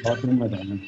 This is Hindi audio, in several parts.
बाथरूम में जाना।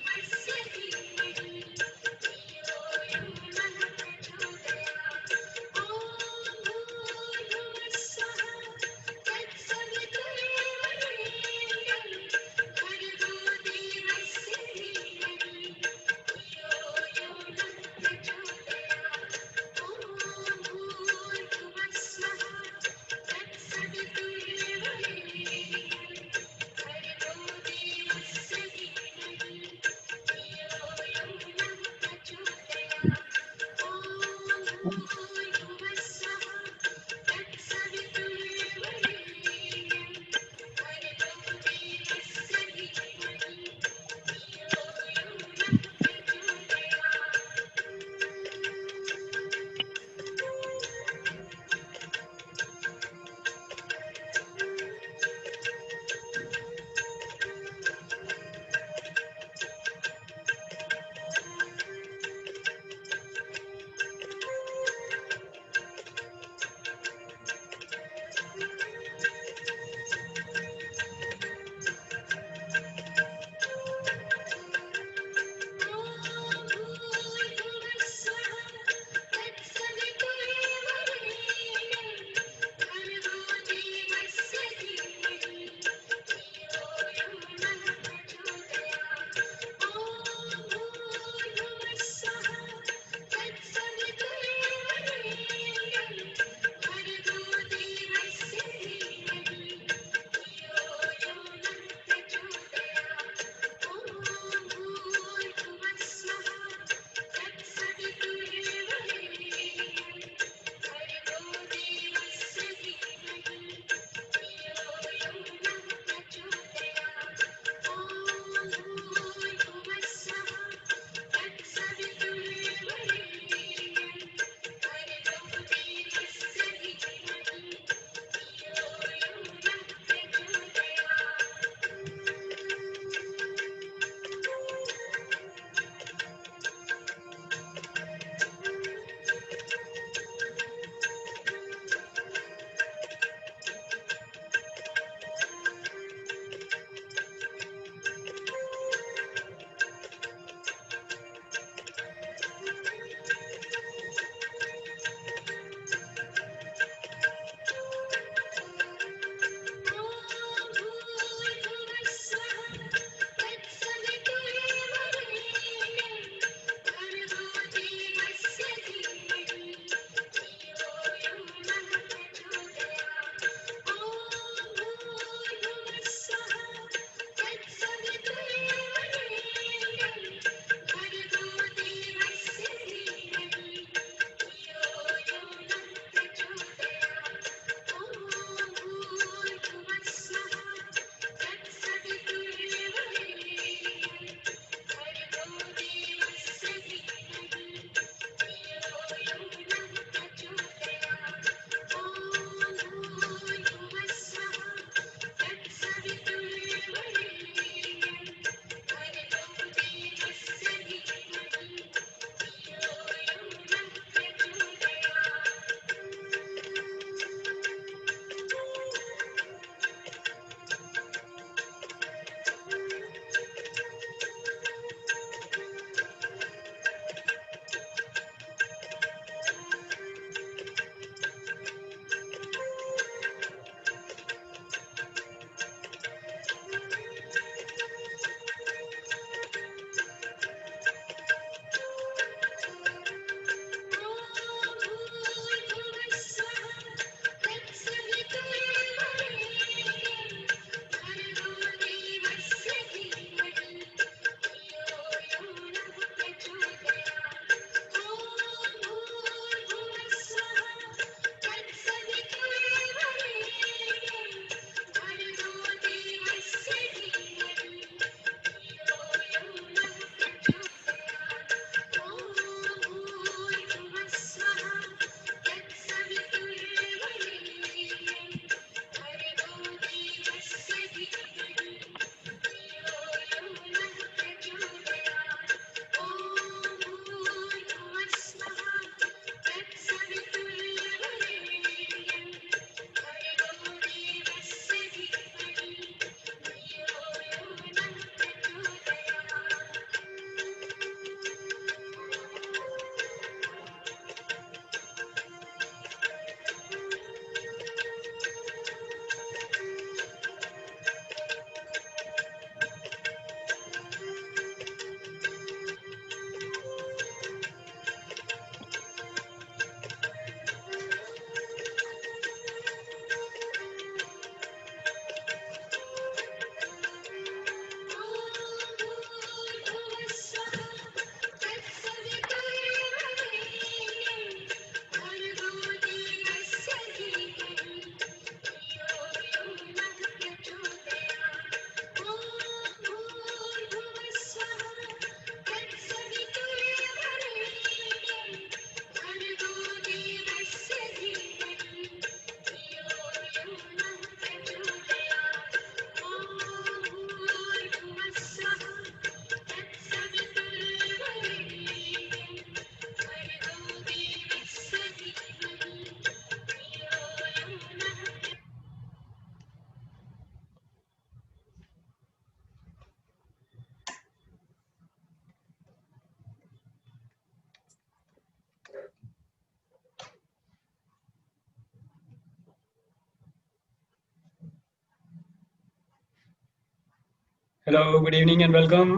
Hello, good evening and welcome.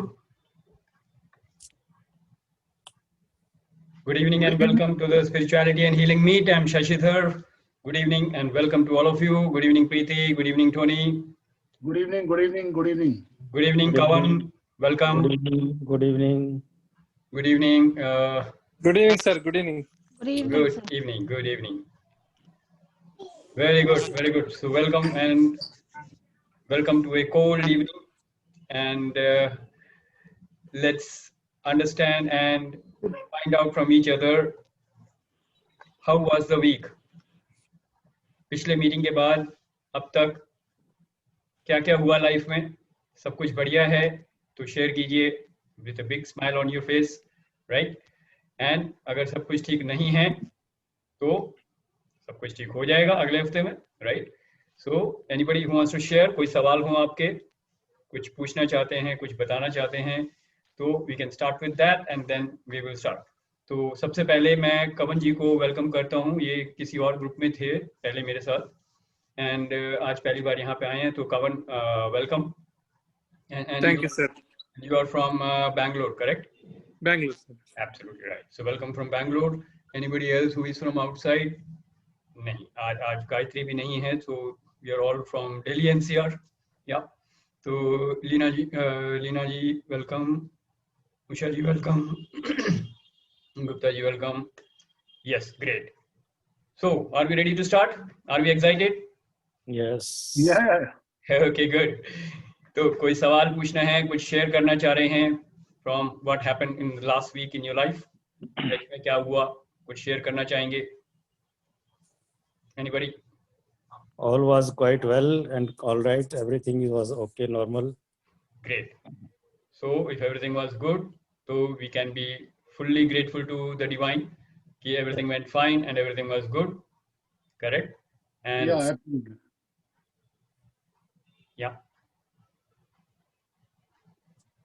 Good evening and welcome to the Spirituality and Healing Meet. I'm Shashidhar. Good evening and welcome to all of you. Good evening, Preeti. Good evening, Tony. Good evening, good evening, good evening. Good evening, Kavan. Welcome. Good evening. Good evening. Good evening. Good evening, sir. Good evening. Good evening, Good sir. evening. Good evening. Very good. Very good. So welcome and welcome to a cold evening. And let's understand and find out from each other how was the week. पिछले मीटिंग के बाद अब तक क्या क्या हुआ लाइफ में, सब कुछ बढ़िया है तो शेयर कीजिए with a big smile on your face, right? And अगर सब कुछ ठीक नहीं है तो सब कुछ ठीक हो जाएगा अगले हफ्ते में, right? So anybody who wants to share, कोई सवाल हो आपके, कुछ पूछना चाहते हैं, कुछ बताना चाहते हैं, तो we can start with that and then we will start. तो सबसे पहले मैं कवन जी को वेलकम करता हूँ. ये किसी और ग्रुप में थे पहले मेरे साथ एंड आज पहली बार यहाँ पे आए हैं. तो कवन, welcome. Thank you, sir. You are from Bangalore, correct? Bangalore, sir. Absolutely right. So welcome from Bangalore. Anybody else who is from outside? नहीं, आज गायत्री भी नहीं है. So we are all from Delhi NCR. Yeah. तो लीना जी welcome. Usha ji welcome. Gupta ji welcome. Yes, great. So are we ready to start? Are we excited? Yes. Yeah. Okay, good. तो कोई सवाल पूछना है, कुछ शेयर करना चाह रहे हैं from what happened in the last week in your life? Life में क्या हुआ, कुछ शेयर करना चाहेंगे? Anybody? All was quite well and all right. Everything was okay, normal. Great. So if everything was good, so we can be fully grateful to the divine कि everything went fine and everything was good, correct? And Yeah, absolutely. yeah.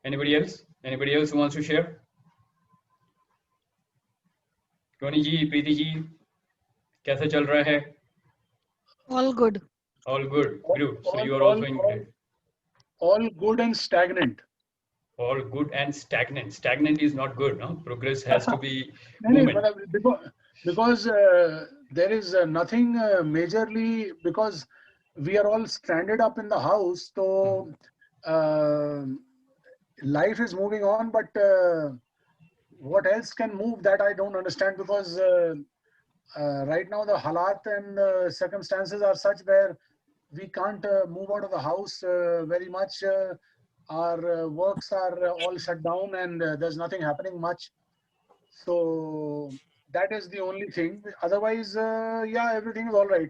Anybody else? Anybody else who wants to share? Tony ji, Preeti ji, कैसा चल रहा है? All good. All good. Good. So you are All- also in all- great. All good and stagnant. All good and stagnant. Stagnant is not good, no? Progress has to be No, movement. because there is nothing majorly, because we are all stranded up in the house. So life is moving on, but what else can move, that I don't understand, because right now the halat and circumstances are such where we can't move out of the house very much. Our works are all shut down and there's nothing happening much. So that is the only thing. Otherwise, yeah, everything is all right.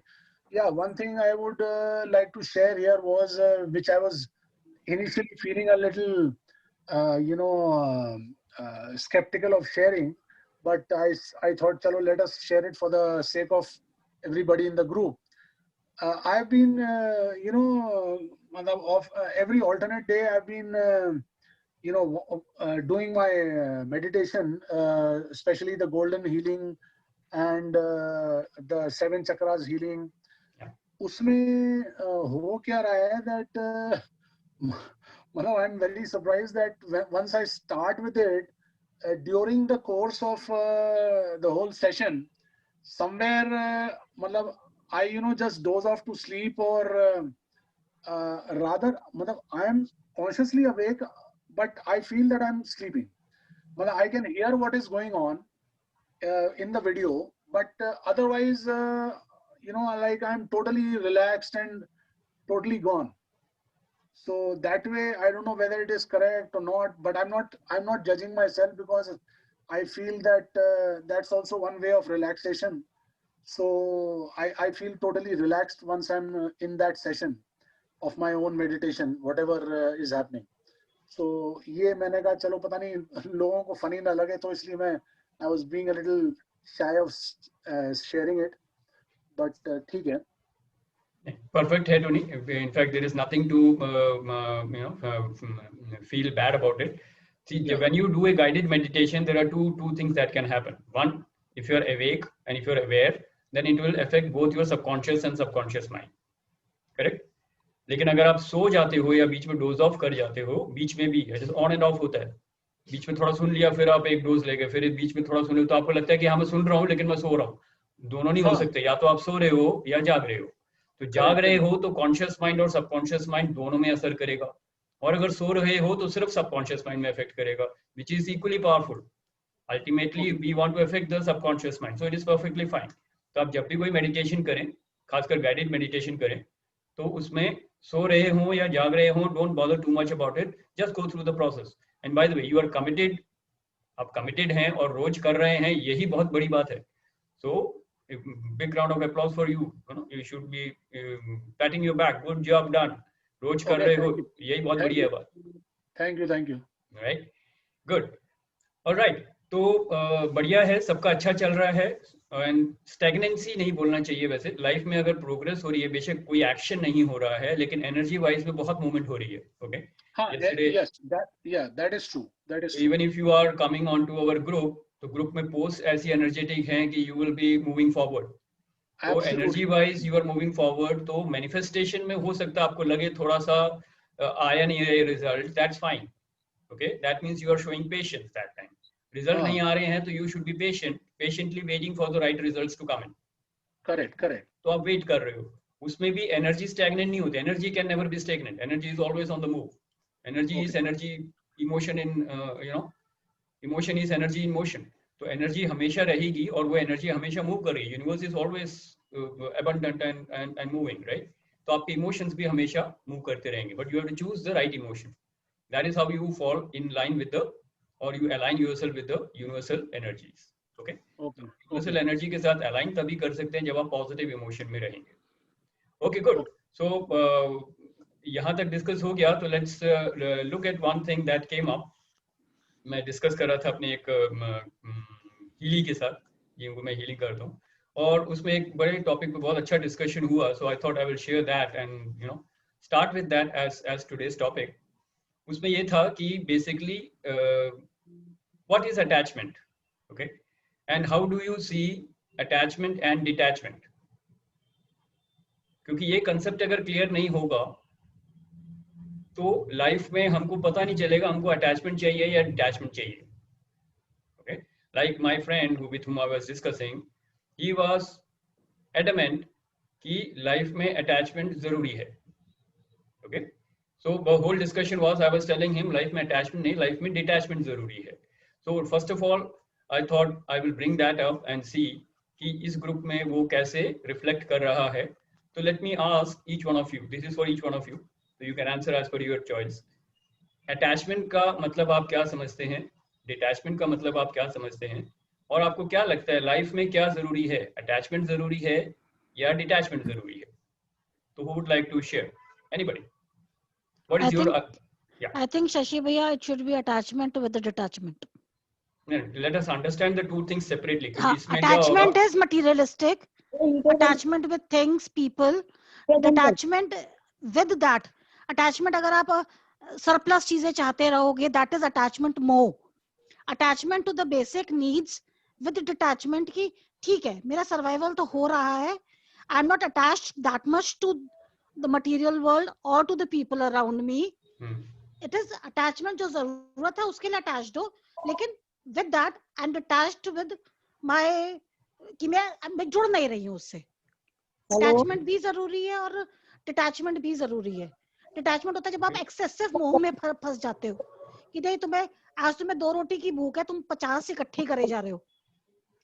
Yeah, one thing I would like to share here was, which I was initially feeling a little, skeptical of sharing, but I thought, chalo, let us share it for the sake of everybody in the group. I've been, every alternate day, I've been, doing my meditation, especially the golden healing and the 7 chakras healing. Usme ho kya raha hai that I'm very surprised that once I start with it, during the course of the whole session, somewhere I just doze off to sleep, or rather I am consciously awake, but I feel that I'm sleeping. I can hear what is going on in the video, but otherwise I'm totally relaxed and totally gone. So that way, I don't know whether it is correct or not, but I'm not judging myself, because I feel that that's also one way of relaxation. So I feel totally relaxed once I'm in that session of my own meditation, whatever is happening. So ये मैंने कहा चलो पता नहीं लोगों को funny ना लगे, तो इसलिए I was being a little shy of sharing it, but ठीक है. Perfect है Tony. In fact, there is nothing to feel bad about it. See, Yeah. when you do a guided meditation, there are two things that can happen. One, if you are awake and if you are aware, then it will affect both your subconscious and subconscious mind. Correct? लेकिन अगर आप सो जाते हो या बीच में डोज ऑफ कर जाते हो, बीच में भी जैसे ऑन एंड ऑफ होता है, बीच में थोड़ा सुन लिया फिर आप एक डोज ले गए, फिर बीच में थोड़ा सुन लिया, तो आपको लगता है कि हाँ मैं सुन रहा हूँ लेकिन मैं सो रहा हूँ। दोनों नहीं हो सकते, या तो आप सो रहे हो या जाग रहे हो। तो जाग रहे हो तो कॉन्शियस माइंड और सबकॉन्शियस माइंड दोनों में असर करेगा, और अगर सो रहे हो तो सिर्फ सबकॉन्शियस माइंड में इफेक्ट करेगा, which is equally powerful. Ultimately we want to affect the subconscious mind, so it is perfectly fine. तो आप जब भी कोई मेडिटेशन करें, खासकर गाइडेड मेडिटेशन करें, तो उसमें सो रहे हो या जाग रहे हो, don't bother too much about it, just go through the process. And by the way, you are committed, आप कमिटेड हैं और रोज कर रहे हैं, यही बहुत बड़ी बात है। So big round of applause for you, you should be patting your back, good job done, रोज कर रहे हो, यही बहुत बढ़िया बात। Thank you. Right, good, alright. तो बढ़िया है, सबका अच्छा चल रहा है, एंड स्टैग्नेंसी नहीं बोलना चाहिए वैसे। लाइफ में अगर प्रोग्रेस हो रही है, बेशक कोई एक्शन नहीं हो रहा है, लेकिन एनर्जी वाइज में बहुत मूवमेंट हो रही है। Okay, that is true. Even if you are coming on to our group, तो ग्रुप में पोस्ट ऐसी एनर्जेटिक हैं कि you will be moving forward. तो energy wise you are moving forward, तो मैनिफेस्टेशन में हो सकता है आपको लगे थोड़ा सा आया नहीं है result, that's fine. Okay, that means you are showing patience that time. Result नहीं आ रहे हैं तो you should be patiently waiting for the right results to come in. Correct. तो आप वेट कर रहे हो, उसमें भी एनर्जी स्टैग्नेंट नहीं होती। Energy can never be stagnant, energy is always on the move. Energy is energy, emotion in emotion is energy in motion. तो एनर्जी हमेशा रहेगी और वो एनर्जी हमेशा मूव कर रही है। Universe is always abundant and moving, right? तो आपके इमोशंस भी हमेशा मूव करते रहेंगे, but you have to choose the right emotion. That is how you fall in line with the, और you align yourself with the universal energies. Okay? Universal energy के साथ align तभी कर सकते हैं जब आप positive emotion में रहेंगे। Okay, good. So यहाँ तक डिस्कस हो गया, तो let's look at one thing that came up. मैं डिस्कस कर रहा था अपने एक हीली के साथ, जिनको मैं हीलिंग करता हूँ, और उसमें एक बड़े टॉपिक पे बहुत अच्छा डिस्कशन हुआ। So I thought I will share that and start with that as today's topic. उसमें ये था कि basically what is attachment, okay, and how do you see attachment and detachment? क्योंकि ये कंसेप्ट अगर क्लियर नहीं होगा तो लाइफ में हमको पता नहीं चलेगा हमको अटैचमेंट चाहिए या डिटैचमेंट चाहिए। okay, like my friend with whom I was discussing, he was adamant कि लाइफ में अटैचमेंट जरूरी है। okay, so the whole discussion was, I was telling him life में अटैचमेंट नहीं, लाइफ में डिटैचमेंट जरूरी है। So first of all, I thought I will bring that up and see कि इस ग्रुप में वो कैसे रिफ्लेक्ट कर रहा है। तो let me ask each one of you, this is for each one of you, so you can answer as per your choice. Attachment का मतलब आप क्या समझते हैं, डिटैचमेंट का मतलब आप क्या समझते हैं, और आपको क्या लगता है लाइफ में क्या जरूरी है, अटैचमेंट जरूरी है या डिटैचमेंट जरूरी है? तो who would like to share? Anybody? What is your I think Shashi Bhaiya, it should be attachment with the detachment. Let us understand the two things separately. Attachment is materialistic. Attachment with things, people. Detachment with that. Attachment अगर आप surplus चीजें चाहते रहोगे, that is attachment more. Attachment to the basic needs with detachment की ठीक है, मेरा survival तो हो रहा है. I'm not attached that much to the material world or to the people around me. It is attachment जो जरूरत है उसके लिए attached हो, लेकिन with that I'm detached with my कि मैं जुड़ नहीं रही हूँ उससे। Attachment भी जरूरी है और detachment भी जरूरी है। Detachment होता है जब आप excessive मोह में फंस जाते हो कि नहीं तुम्हें आज तुम्हें 2 रोटी की भूख है, तुम 50 इकट्ठी करे जा रहे हो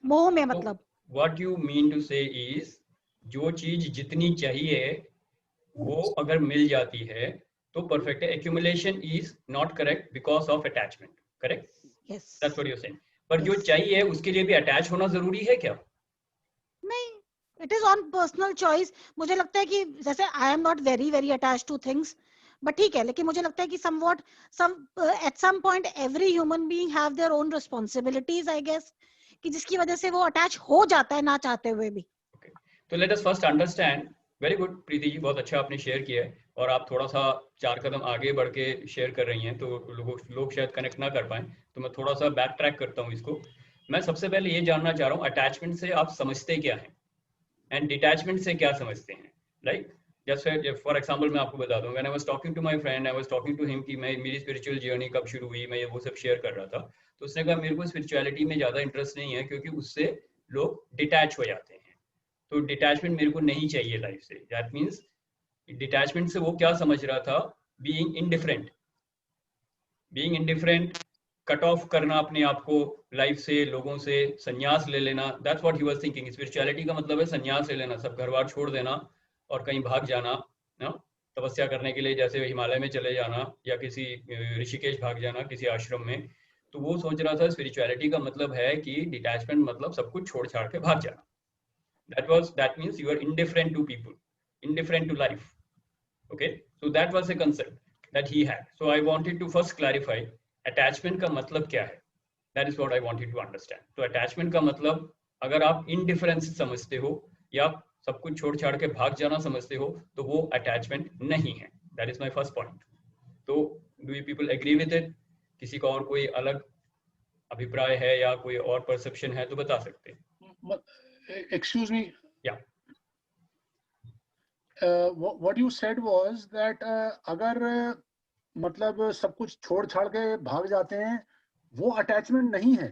मोह में। मतलब what you mean to say is जो चीज जितनी चाहिए वो अगर मिल जाती है तो परफेक्ट है। Accumulation is not correct because of attachment, correct? Yes. That's what you're saying. पर जो चाहिए उसके लिए भी अटैच होना जरूरी है क्या? नहीं, it is on personal choice. मुझे लगता है कि जैसे I am not very attached to things, but ठीक है, लेकिन मुझे लगता है कि somewhat at some point every human being have their own responsibilities, I guess, कि जिसकी वजह से वो अटैच हो जाता है ना चाहते हुए भी। Okay. तो let us first understand. Very good Preeti ji, बहुत अच्छा आपने शेयर किया है, और आप थोड़ा सा 4 कदम आगे बढ़ के शेयर कर रही हैं तो लोग शायद कनेक्ट ना कर पाए, तो मैं थोड़ा सा बैक ट्रैक करता हूँ इसको। मैं सबसे पहले ये जानना चाह रहा हूँ अटैचमेंट से आप समझते क्या हैं एंड डिटैचमेंट से क्या समझते हैं। राइट, जैसे फॉर एग्जांपल मैं आपको बता दूं, when I was talking to my friend, I was talking to him कि मैं मेरी स्पिरिचुअल जर्नी कब शुरू हुई, मैं ये वो सब शेयर कर रहा था, तो उसने कहा मेरे को स्पिरिचुअलिटी में ज्यादा इंटरेस्ट नहीं है क्योंकि उससे लोग डिटैच हो जाते हैं, तो डिटैचमेंट मेरे को नहीं चाहिए लाइफ से। दैट मीन्स डिटैचमेंट से वो क्या समझ रहा था, बीइंग इनडिफरेंट, कट ऑफ करना अपने आप को लाइफ से, लोगों से, संन्यास ले लेना। That's what he was thinking. Spirituality का मतलब है संन्यास ले लेना, सब घर बार छोड़ देना और कहीं भाग जाना ना, तपस्या करने के लिए, जैसे हिमालय में चले जाना या किसी ऋषिकेश भाग जाना किसी आश्रम में। तो वो सोच रहा था स्पिरिचुअलिटी का मतलब है कि डिटैचमेंट मतलब सब कुछ छोड़ छाड़ के भाग जाना। that means you are indifferent to people, indifferent to life. Okay, so that was a concept that he had. So I wanted to first clarify attachment का मतलब क्या है. That is what I wanted to understand. तो attachment का मतलब अगर आप indifference समझते हो या सब कुछ छोड़ छाड़ के भाग जाना समझते हो तो वो attachment नहीं है. That is my first point. तो do you people agree with it? किसी का और कोई अलग अभिप्राय है या कोई और perception है तो बता सकते हैं. Excuse me. Yeah. What you said was that अगर मतलब सब कुछ छोड़ छाड़ के भाग जाते हैं वो अटैचमेंट नहीं है,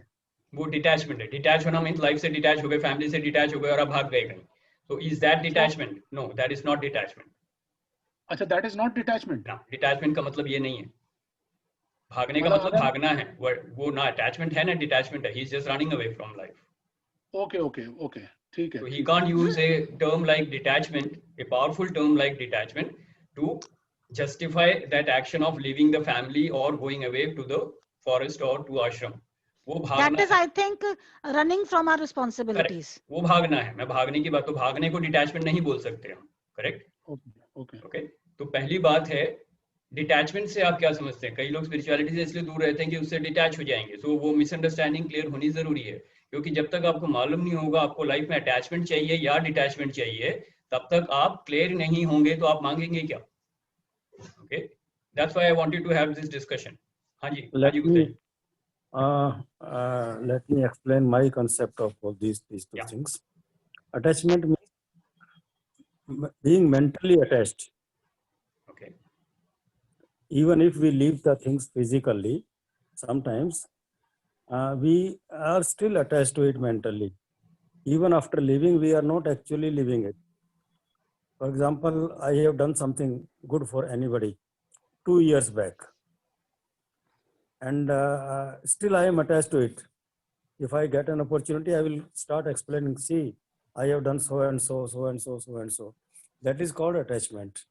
वो डिटैचमेंट है. डिटैच होना मींस लाइफ से डिटैच हो गए, फैमिली से डिटैच हो गए और आप भाग गए कहीं. तो is that detachment? No, that is not detachment. अच्छा, दैट इज नॉट डिटैचमेंट. ना, डिटैचमेंट का मतलब ये नहीं है. भागने का मतलब भागना है, वो ना अटैचमेंट है ना डिटैचमेंट है. He is just running away from life. Okay okay okay, ठीक है. So he can't use a term like detachment, a powerful term like detachment, to justify that action of leaving the family or going away to the forest or to ashram. वो भागना. That is, I think, running from our responsibilities. Correct. वो भागना है. मैं भागने की बात, तो भागने को डिटैचमेंट नहीं बोल सकते हम. करेक्ट. Okay okay. तो पहली बात है डिटैचमेंट से आप क्या समझते हैं. कई लोग स्पिरिचुअलिटी से इसलिए दूर रहते हैं कि उससे डिटैच हो जाएंगे. सो वो मिसअंडरस्टैंडिंग क्लियर होनी जरूरी है, क्योंकि जब तक आपको मालूम नहीं होगा आपको लाइफ में अटैचमेंट चाहिए या डिटैचमेंट चाहिए, तब तक आप क्लियर नहीं होंगे तो आप मांगेंगे क्या. Okay, that's why I wanted to have this discussion. हाँ जी. Let me explain my concept of all these two things. Attachment means being mentally attached. Okay. Even if we leave the things physically, sometimes we are still attached to it mentally. Even after leaving, we are not actually living it. For example, I have done something good for anybody 2 years back, and still I am attached to it. If I get an opportunity, I will start explaining, see, I have done so and so, so and so, so and so. That is called attachment.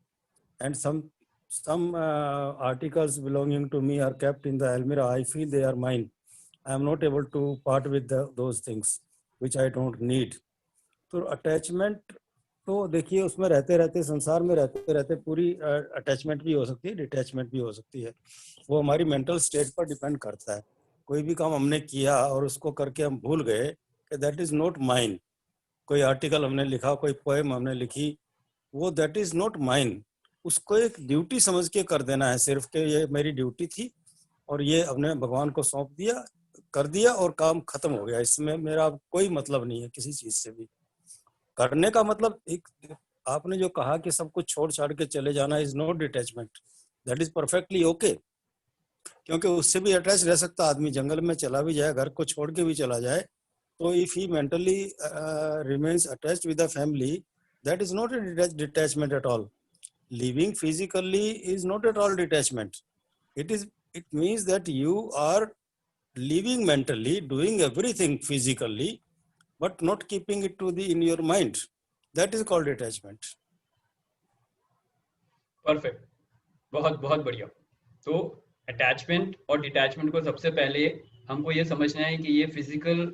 And some articles belonging to me are kept in the almirah. I feel they are mine. I am not able to part with those things which I don't need. तो अटैचमेंट तो देखिए, उसमें रहते रहते, संसार में रहते रहते पूरी अटैचमेंट भी हो सकती है, डिटैचमेंट भी हो सकती है. वो हमारी मेंटल स्टेट पर डिपेंड करता है. कोई भी काम हमने किया और उसको करके हम भूल गए कि दैट इज नॉट माइन. कोई आर्टिकल हमने लिखा, कोई पोएम हमने लिखी, वो दैट इज नॉट माइन. उसको एक ड्यूटी समझ के कर देना है सिर्फ कि ये मेरी ड्यूटी थी और ये हमने भगवान को सौंप दिया, कर दिया और काम खत्म हो गया. इसमें मेरा कोई मतलब नहीं है किसी चीज से भी. करने का मतलब, एक आपने जो कहा कि सब कुछ छोड़ छाड़ के चले जाना is not detachment. That is perfectly okay, क्योंकि उससे भी अटैच रह सकता आदमी. जंगल में चला भी जाए, घर को छोड़ के भी चला जाए, तो if he mentally remains attached with the family, that is not a detachment at all. Living physically is not at all detachment. It means that you are living mentally, doing everything physically, but not keeping it in your mind. That is called detachment. Perfect. बहुत बहुत बढ़िया. तो अटैचमेंट और डिटैचमेंट को सबसे पहले हमको ये समझना है कि ये फिजिकल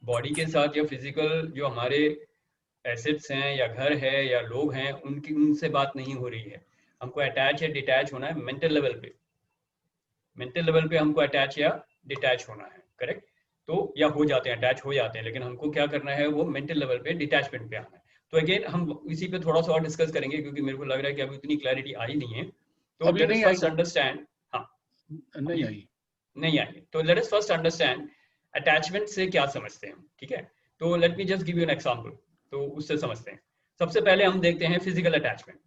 बॉडी के साथ या फिजिकल जो हमारे एसेट्स हैं या घर है या लोग हैं उनसे बात नहीं हो रही है. हमको अटैच या डिटैच होना है मेंटल लेवल पे. मेंटल लेवल पे हमको अटैच या डिटैच होना है. करेक्ट. तो या हो जाते हैं, अटैच हो जाते हैं, लेकिन हमको क्या करना है, वो मेंटल लेवल पे डिटैचमेंट पे आना है. तो अगेन हम इसी पे थोड़ा सा और डिस्कस करेंगे क्योंकि मेरे को लग रहा है कि अभी उतनी क्लैरिटी आई नहीं है. तो लेट अस फर्स्ट अंडरस्टैंड. हाँ, नहीं आई. तो let us first understand attachment से क्या समझते हैं. ठीक है. तो let me just give you an example. तो उससे समझते हैं. सबसे पहले हम देखते हैं physical attachment.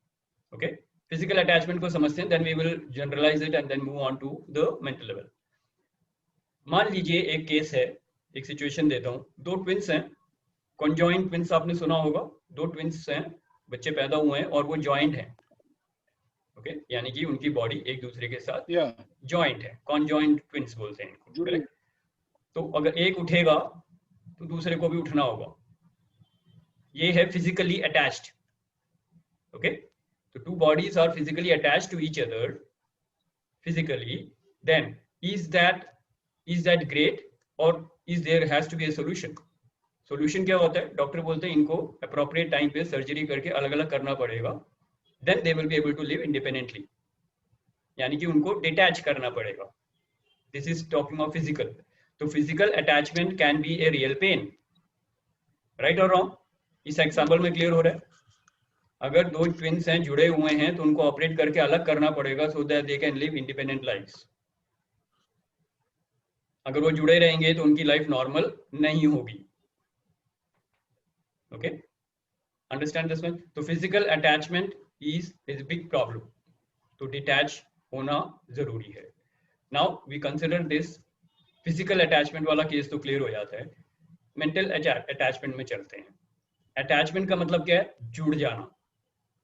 Okay, physical attachment को समझते हैं, then we will generalize it and then move on to the mental level. मान लीजिए एक केस है, एक सिचुएशन देता हूं. दो ट्विंस हैं, कॉन्जॉइंट ट्विंस आपने सुना होगा. दो ट्विंस हैं, बच्चे पैदा हुए हैं और वो जॉइंट हैं. ओके, यानी कि उनकी बॉडी एक दूसरे के साथ जॉइंट है. कॉन्जॉइंट ट्विंस बोलते हैं इनको. करेक्ट. तो अगर एक उठेगा तो दूसरे को भी उठना होगा. ये है physically attached. Okay, so two bodies are physically attached to each other physically. Then is that great, or is there has to be a solution? Solution क्या होता है? डॉक्टर बोलते हैं इनको appropriate time पे सर्जरी करके अलग अलग करना पड़ेगा. Then they will be able to live independently. यानी कि उनको डिटैच करना पड़ेगा. This is talking of physical. तो physical attachment can be a real pain. Right or wrong? इस एग्जाम्पल में क्लियर हो रहा है. अगर दो ट्विंस हैं, जुड़े हुए हैं, तो उनको ऑपरेट करके अलग करना पड़ेगा so that they can live independent lives. अगर वो जुड़े रहेंगे तो उनकी लाइफ नॉर्मल नहीं होगी. Okay, understand this one. तो physical attachment is big problem. तो डिटैच होना जरूरी है. Now we consider this. Physical attachment वाला केस तो क्लियर हो जाता है. मेंटल अटैचमेंट में चलते हैं. अटैचमेंट का मतलब क्या है? जुड़ जाना,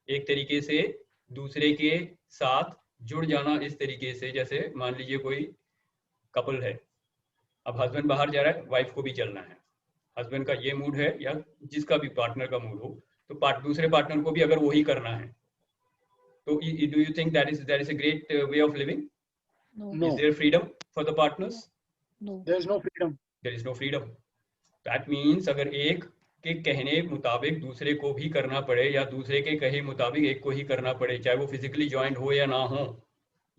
एक तरीके से दूसरे के साथ जुड़ जाना. इस तरीके से जैसे मान लीजिए कोई कपल है, अब हस्बैंड बाहर जा रहा है, वाइफ को भी चलना है. हस्बैंड का ये मूड है या जिसका भी पार्टनर का मूड हो, तो दूसरे पार्टनर को भी अगर वही करना है, तो do you think that is a great way of living? No. Is there freedom for the partners? No. There is no freedom. There is no freedom. That means अगर एक के कहने मुताबिक दूसरे को भी करना पड़े या दूसरे के कहे मुताबिक एक को ही करना पड़े, चाहे वो फिजिकली ज्वाइंट हो या ना हो,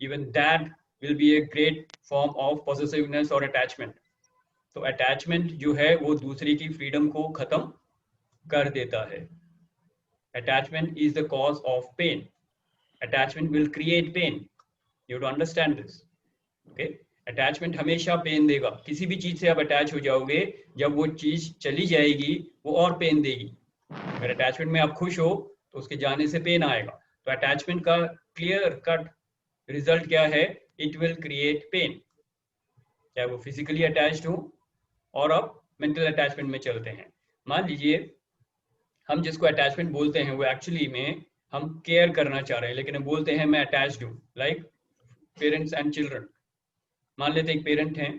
even that will be a great form of possessiveness और अटैचमेंट. तो अटैचमेंट जो है वो दूसरे की फ्रीडम को खत्म कर देता है. Attachment is the cause of pain. Attachment will create pain. You to understand this. Okay, attachment हमेशा पेन देगा. किसी भी चीज से आप अटैच हो जाओगे, जब वो चीज चली जाएगी वो और पेन देगी. अगर अटैचमेंट में आप खुश हो तो उसके जाने से पेन आएगा. तो अटैचमेंट का क्लियर कट रिजल्ट क्या है? इट विल क्रिएट पेन, चाहे वो फिजिकली अटैच्ड हो. और अब मेंटल अटैचमेंट में चलते हैं. मान लीजिए हम जिसको अटैचमेंट बोलते हैं वो एक्चुअली में हम केयर करना चाह रहे हैं, लेकिन हम बोलते हैं मैं अटैच्ड हूँ. Like parents and children. मान लेते एक पेरेंट हैं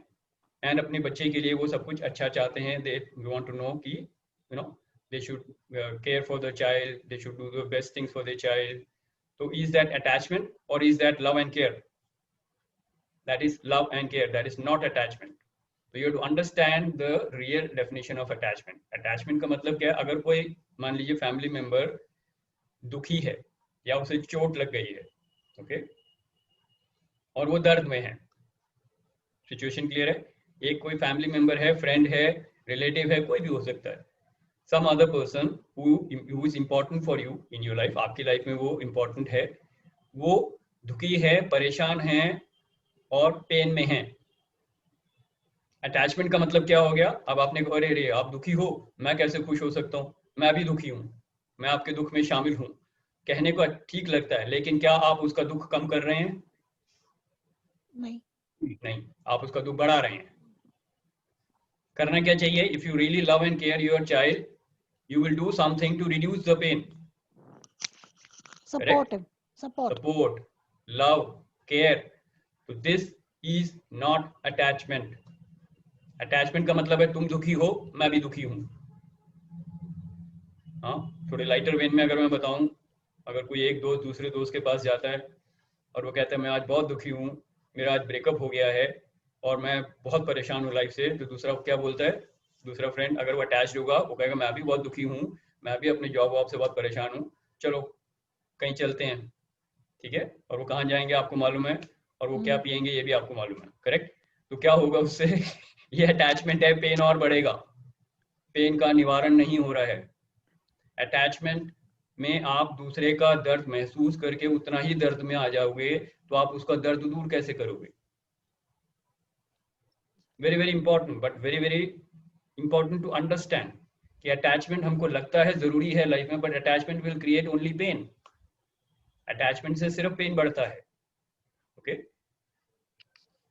एंड अपने बच्चे के लिए वो सब कुछ अच्छा चाहते हैं. दे वांट टू नो कि you know they should care for the child, they should do the best things for the child. तो इज दैट अटैचमेंट और is that love and care? That is love and care, that is not attachment. तो you have to understand the real definition of attachment. Attachment का मतलब क्या है? अगर कोई मान लीजिए फैमिली मेंबर दुखी है या उसे चोट लग गई है, ओके, और वो दर्द में है. सिचुएशन क्लियर है? एक कोई फैमिली मेंबर है, फ्रेंड है, रिलेटिव है, कोई भी हो सकता है. Some other person who is important for you in your life, आपकी लाइफ में वो इम्पोर्टेंट है, वो दुखी है, परेशान है और पेन में है. अटैचमेंट का मतलब क्या हो गया? अब आपने कहा अरे रे आप दुखी हो, मैं कैसे खुश हो सकता हूँ, मैं भी दुखी हूँ, मैं आपके दुख में शामिल हूँ. कहने को ठीक लगता है, लेकिन क्या आप उसका दुख कम कर रहे हैं? नहीं, आप उसका दुख बढ़ा रहे हैं. करना क्या चाहिए? If you really love and care your child, you will do something to reduce the pain. Support, love, care. तो this is not attachment. Attachment का मतलब है तुम दुखी हो, मैं भी दुखी हूं. हाँ, थोड़े लाइटर वेन में अगर मैं बताऊं, अगर कोई एक दोस्त दूसरे दोस्त के पास जाता है और वो कहता है मैं आज बहुत दुखी हूँ, मेरा आज ब्रेकअप हो गया है और मैं बहुत परेशान हूँ लाइफ से, तो दूसरा क्या बोलता है? दूसरा फ्रेंड अगर वो अटैच्ड होगा वो कहेगा मैं भी बहुत दुखी हूँ, मैं भी अपने जॉब वॉब से बहुत परेशान हूँ, चलो कहीं चलते हैं. ठीक है, और वो कहाँ जाएंगे आपको मालूम है, और वो क्या पियेंगे ये भी आपको मालूम है. करेक्ट. तो क्या होगा उससे? ये अटैचमेंट है, पेन और बढ़ेगा. पेन का निवारण नहीं हो रहा है. अटैचमेंट में आप दूसरे का दर्द महसूस करके उतना ही दर्द में आ जाओगे, तो आप उसका दर्द दूर कैसे करोगे? Very very important, but very very important to understand कि अटैचमेंट हमको लगता है जरूरी है लाइफ में, but attachment will create only pain. Attachment से सिर्फ पेन बढ़ता है। ओके,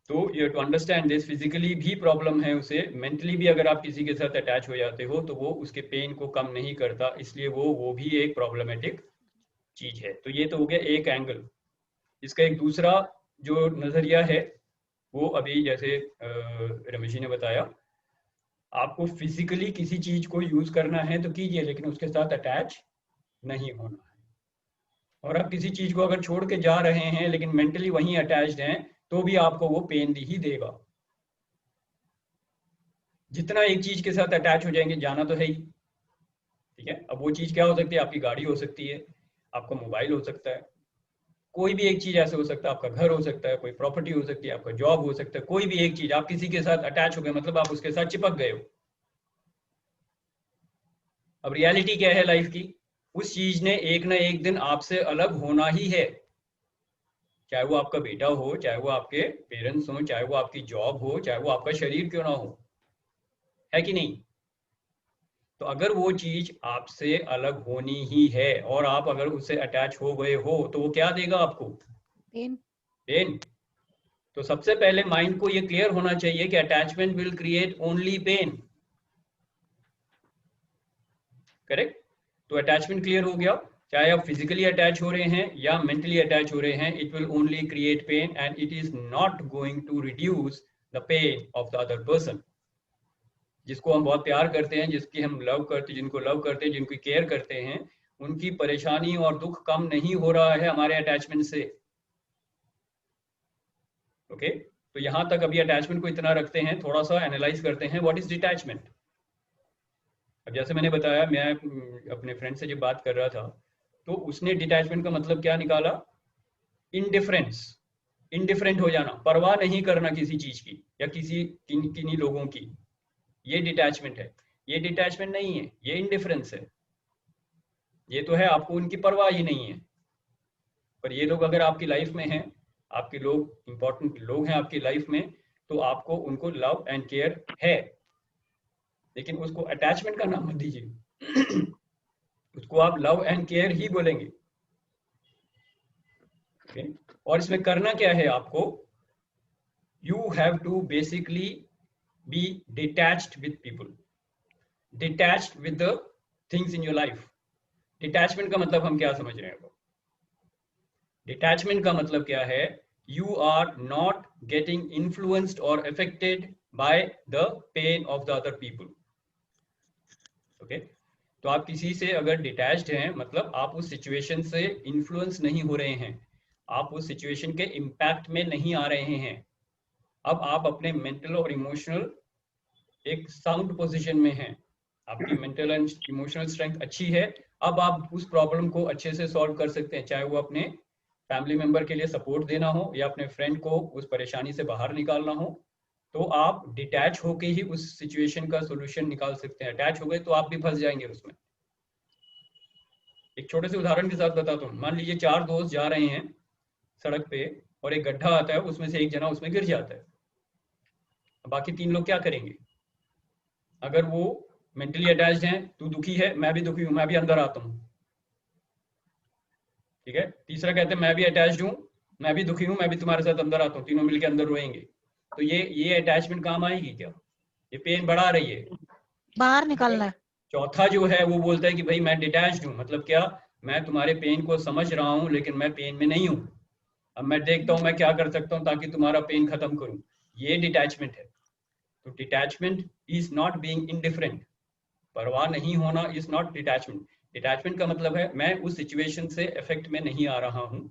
तो you to understand this, physically भी प्रॉब्लम है उसे, मेंटली भी अगर आप किसी के साथ अटैच हो जाते हो तो वो उसके पेन को कम नहीं करता, इसलिए वो भी एक प्रॉब्लमेटिक चीज है। तो ये तो हो गया एक एंगल। इसका एक दूसरा जो नजरिया है वो अभी जैसे रमेश जी ने बताया, आपको फिजिकली किसी चीज को यूज करना है तो कीजिए, लेकिन उसके साथ अटैच नहीं होना है। और आप किसी चीज को अगर छोड़ के जा रहे हैं लेकिन मेंटली वहीं अटैच्ड हैं तो भी आपको वो पेन ही देगा। जितना एक चीज के साथ अटैच हो जाएंगे, जाना तो है ही, ठीक है। अब वो चीज क्या हो सकती है, आपकी गाड़ी हो सकती है, आपका मोबाइल हो सकता है, कोई भी एक चीज ऐसे हो सकता है, आपका घर हो सकता है, कोई प्रॉपर्टी हो सकती है, आपका जॉब हो सकता है, कोई भी एक चीज, आप किसी के साथ अटैच हो गए मतलब आप उसके साथ चिपक गए हो। अब रियलिटी क्या है लाइफ की, उस चीज ने एक ना एक दिन आपसे अलग होना ही है, चाहे वो आपका बेटा हो, चाहे वो आपके पेरेंट्स हो, चाहे वो आपकी जॉब हो, चाहे वो आपका शरीर क्यों ना हो, है कि नहीं। तो अगर वो चीज आपसे अलग होनी ही है और आप अगर उससे अटैच हो गए हो तो वो क्या देगा आपको, पेन। पेन। तो सबसे पहले माइंड को ये क्लियर होना चाहिए कि attachment will create only pain, correct. तो अटैचमेंट क्लियर हो गया, चाहे आप फिजिकली अटैच हो रहे हैं या मेंटली अटैच हो रहे हैं, it will only create pain and it is not going to reduce the pain of the other person. जिसको हम बहुत प्यार करते हैं, जिसकी हम लव करते हैं, जिनको लव करते हैं, जिनकी केयर करते हैं, उनकी परेशानी और दुख कम नहीं हो रहा है हमारे अटैचमेंट से। ओके, तो यहां तक अभी अटैचमेंट को इतना रखते हैं, थोड़ा सा एनालाइज करते हैं व्हाट इज डिटैचमेंट। अब जैसे मैंने बताया, मैं अपने फ्रेंड से जब बात कर रहा था तो उसने डिटैचमेंट का मतलब क्या निकाला, इनडिफरेंस, इनडिफरेंट हो जाना, परवाह नहीं करना किसी चीज की या किन्हीं लोगों की, ये डिटैचमेंट है। ये डिटैचमेंट नहीं है, ये इनडिफरेंस है। ये तो है आपको उनकी परवाह ही नहीं है, पर ये लोग अगर आपकी लाइफ में हैं, आपके लोग इंपॉर्टेंट लोग हैं आपकी लाइफ में, तो आपको उनको लव एंड केयर है, लेकिन उसको अटैचमेंट का नाम मत दीजिए उसको आप लव एंड केयर ही बोलेंगे। okay? और इसमें करना क्या है आपको, you have to basically be detached with people, detached with the things in your life. Detachment का मतलब हम क्या समझ रहे हैं, डिटैचमेंट का मतलब क्या है, you are not getting influenced और affected by the pain of the other people. Okay, तो आप किसी से अगर डिटैच्ड हैं मतलब आप उस सिचुएशन से इन्फ्लुएंस नहीं हो रहे हैं, आप उस सिचुएशन के इम्पैक्ट में नहीं आ रहे हैं। अब आप अपने मेंटल और इमोशनल एक साउंड पोजीशन में हैं, आपकी मेंटल एंड इमोशनल स्ट्रेंथ अच्छी है, अब आप उस प्रॉब्लम को अच्छे से सॉल्व कर सकते हैं, चाहे वो अपने फैमिली मेंबर के लिए सपोर्ट देना हो या अपने फ्रेंड को उस परेशानी से बाहर निकालना हो, तो आप डिटैच होके ही उस सिचुएशन का सॉल्यूशन निकाल सकते हैं। अटैच हो गए तो आप भी फंस जाएंगे उसमें। एक छोटे से उदाहरण के साथ बताता हूँ, मान लीजिए 4 दोस्त जा रहे हैं सड़क पे और एक गड्ढा आता है, उसमें से एक जना उसमें गिर जाता है, बाकी 3 लोग क्या करेंगे, अगर वो मेंटली अटैच्ड हैं, तू दुखी है, मैं भी दुखी हूं, मैं भी अंदर आता हूं, ठीक है। तीसरा कहते हैं मैं भी अटैच्ड हूं, मैं भी दुखी हूं, मैं भी तुम्हारे साथ अंदर आता हूं, तीनों मिलकर अंदर रोएंगे। तो ये अटैचमेंट काम आएगी क्या, ये पेन बढ़ा रही है, बाहर निकलना है। चौथा जो है वो बोलता है कि भाई मैं डिटैच्ड हूं, मतलब क्या, मैं तुम्हारे पेन को समझ रहा हूं लेकिन मैं पेन में नहीं हूं, अब मैं देखता हूं मैं क्या कर सकता हूं ताकि तुम्हारा पेन खत्म करूं, ये डिटैचमेंट है। तो detachment is not being indifferent, परवाह नहीं होना इज नॉट डिटैचमेंट। डिटैचमेंट का मतलब है मैं उस सिचुएशन से इफेक्ट में नहीं आ रहा हूं,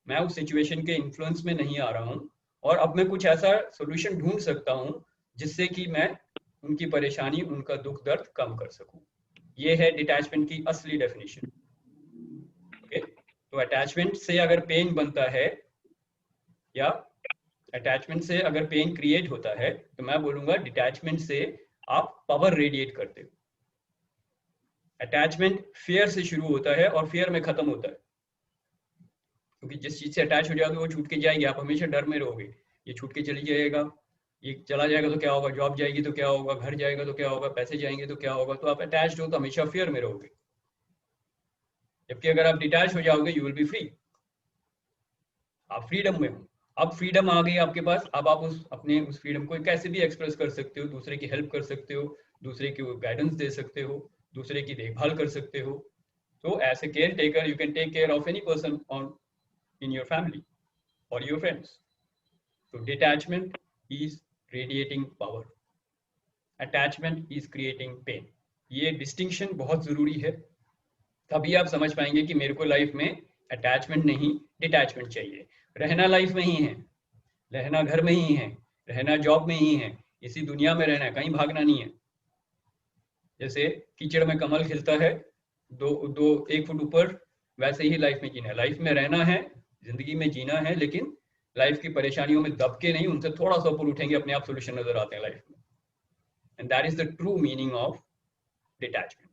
मैं उस सिचुएशन के इन्फ्लुएंस में नहीं आ रहा हूं, और अब मैं कुछ ऐसा सोल्यूशन ढूंढ सकता हूं जिससे कि मैं उनकी परेशानी, उनका दुख दर्द कम कर सकूं। ये है डिटैचमेंट की असली डेफिनेशन। ओके, तो अटैचमेंट से अगर पेन बनता है या अटैचमेंट से अगर पेन क्रिएट होता है, तो मैं बोलूंगा डिटैचमेंट से आप पावर रेडिएट करते हो। अटैचमेंट फियर से शुरू होता है और फियर में खत्म होता है, क्योंकि जिस चीज से अटैच हो जाओगे वो छूट के जाएगी, आप हमेशा डर में रहोगे, ये छूट के चली जाएगा, ये चला जाएगा तो क्या होगा, जॉब जाएगी तो क्या होगा, घर जाएगा तो क्या होगा, पैसे जाएंगे तो क्या होगा, तो आप अटैच्ड हो तो हमेशा फियर में रहोगे। जबकि अगर आप डिटैच हो जाओगे, यू विल बी फ्री, आप फ्रीडम में हो, अब फ्रीडम आ गई आपके पास, अब आप उस फ्रीडम को कैसे भी एक्सप्रेस कर सकते हो, दूसरे की हेल्प कर सकते हो, दूसरे की गाइडेंस दे सकते हो, दूसरे की देखभाल कर सकते हो. So as a caretaker, you can take care of any person in your family or your friends. So detachment is radiating power. Attachment is creating pain. ये डिस्टिंक्शन बहुत जरूरी है, तभी आप समझ पाएंगे कि मेरे को लाइफ में अटैचमेंट नहीं डिटैचमेंट चाहिए. रहना लाइफ में ही है, रहना घर में ही है, रहना जॉब में ही है, इसी दुनिया में रहना है, कहीं भागना नहीं है. जैसे कीचड़ में कमल खिलता है दो 1 फुट ऊपर, वैसे ही लाइफ में जीना है. लाइफ में रहना है, जिंदगी में जीना है, लेकिन लाइफ की परेशानियों में दब के नहीं, उनसे थोड़ा सा ऊपर उठेंगे, अपने आप सोल्यूशन नजर आते हैं लाइफ में. And that is the true meaning of detachment.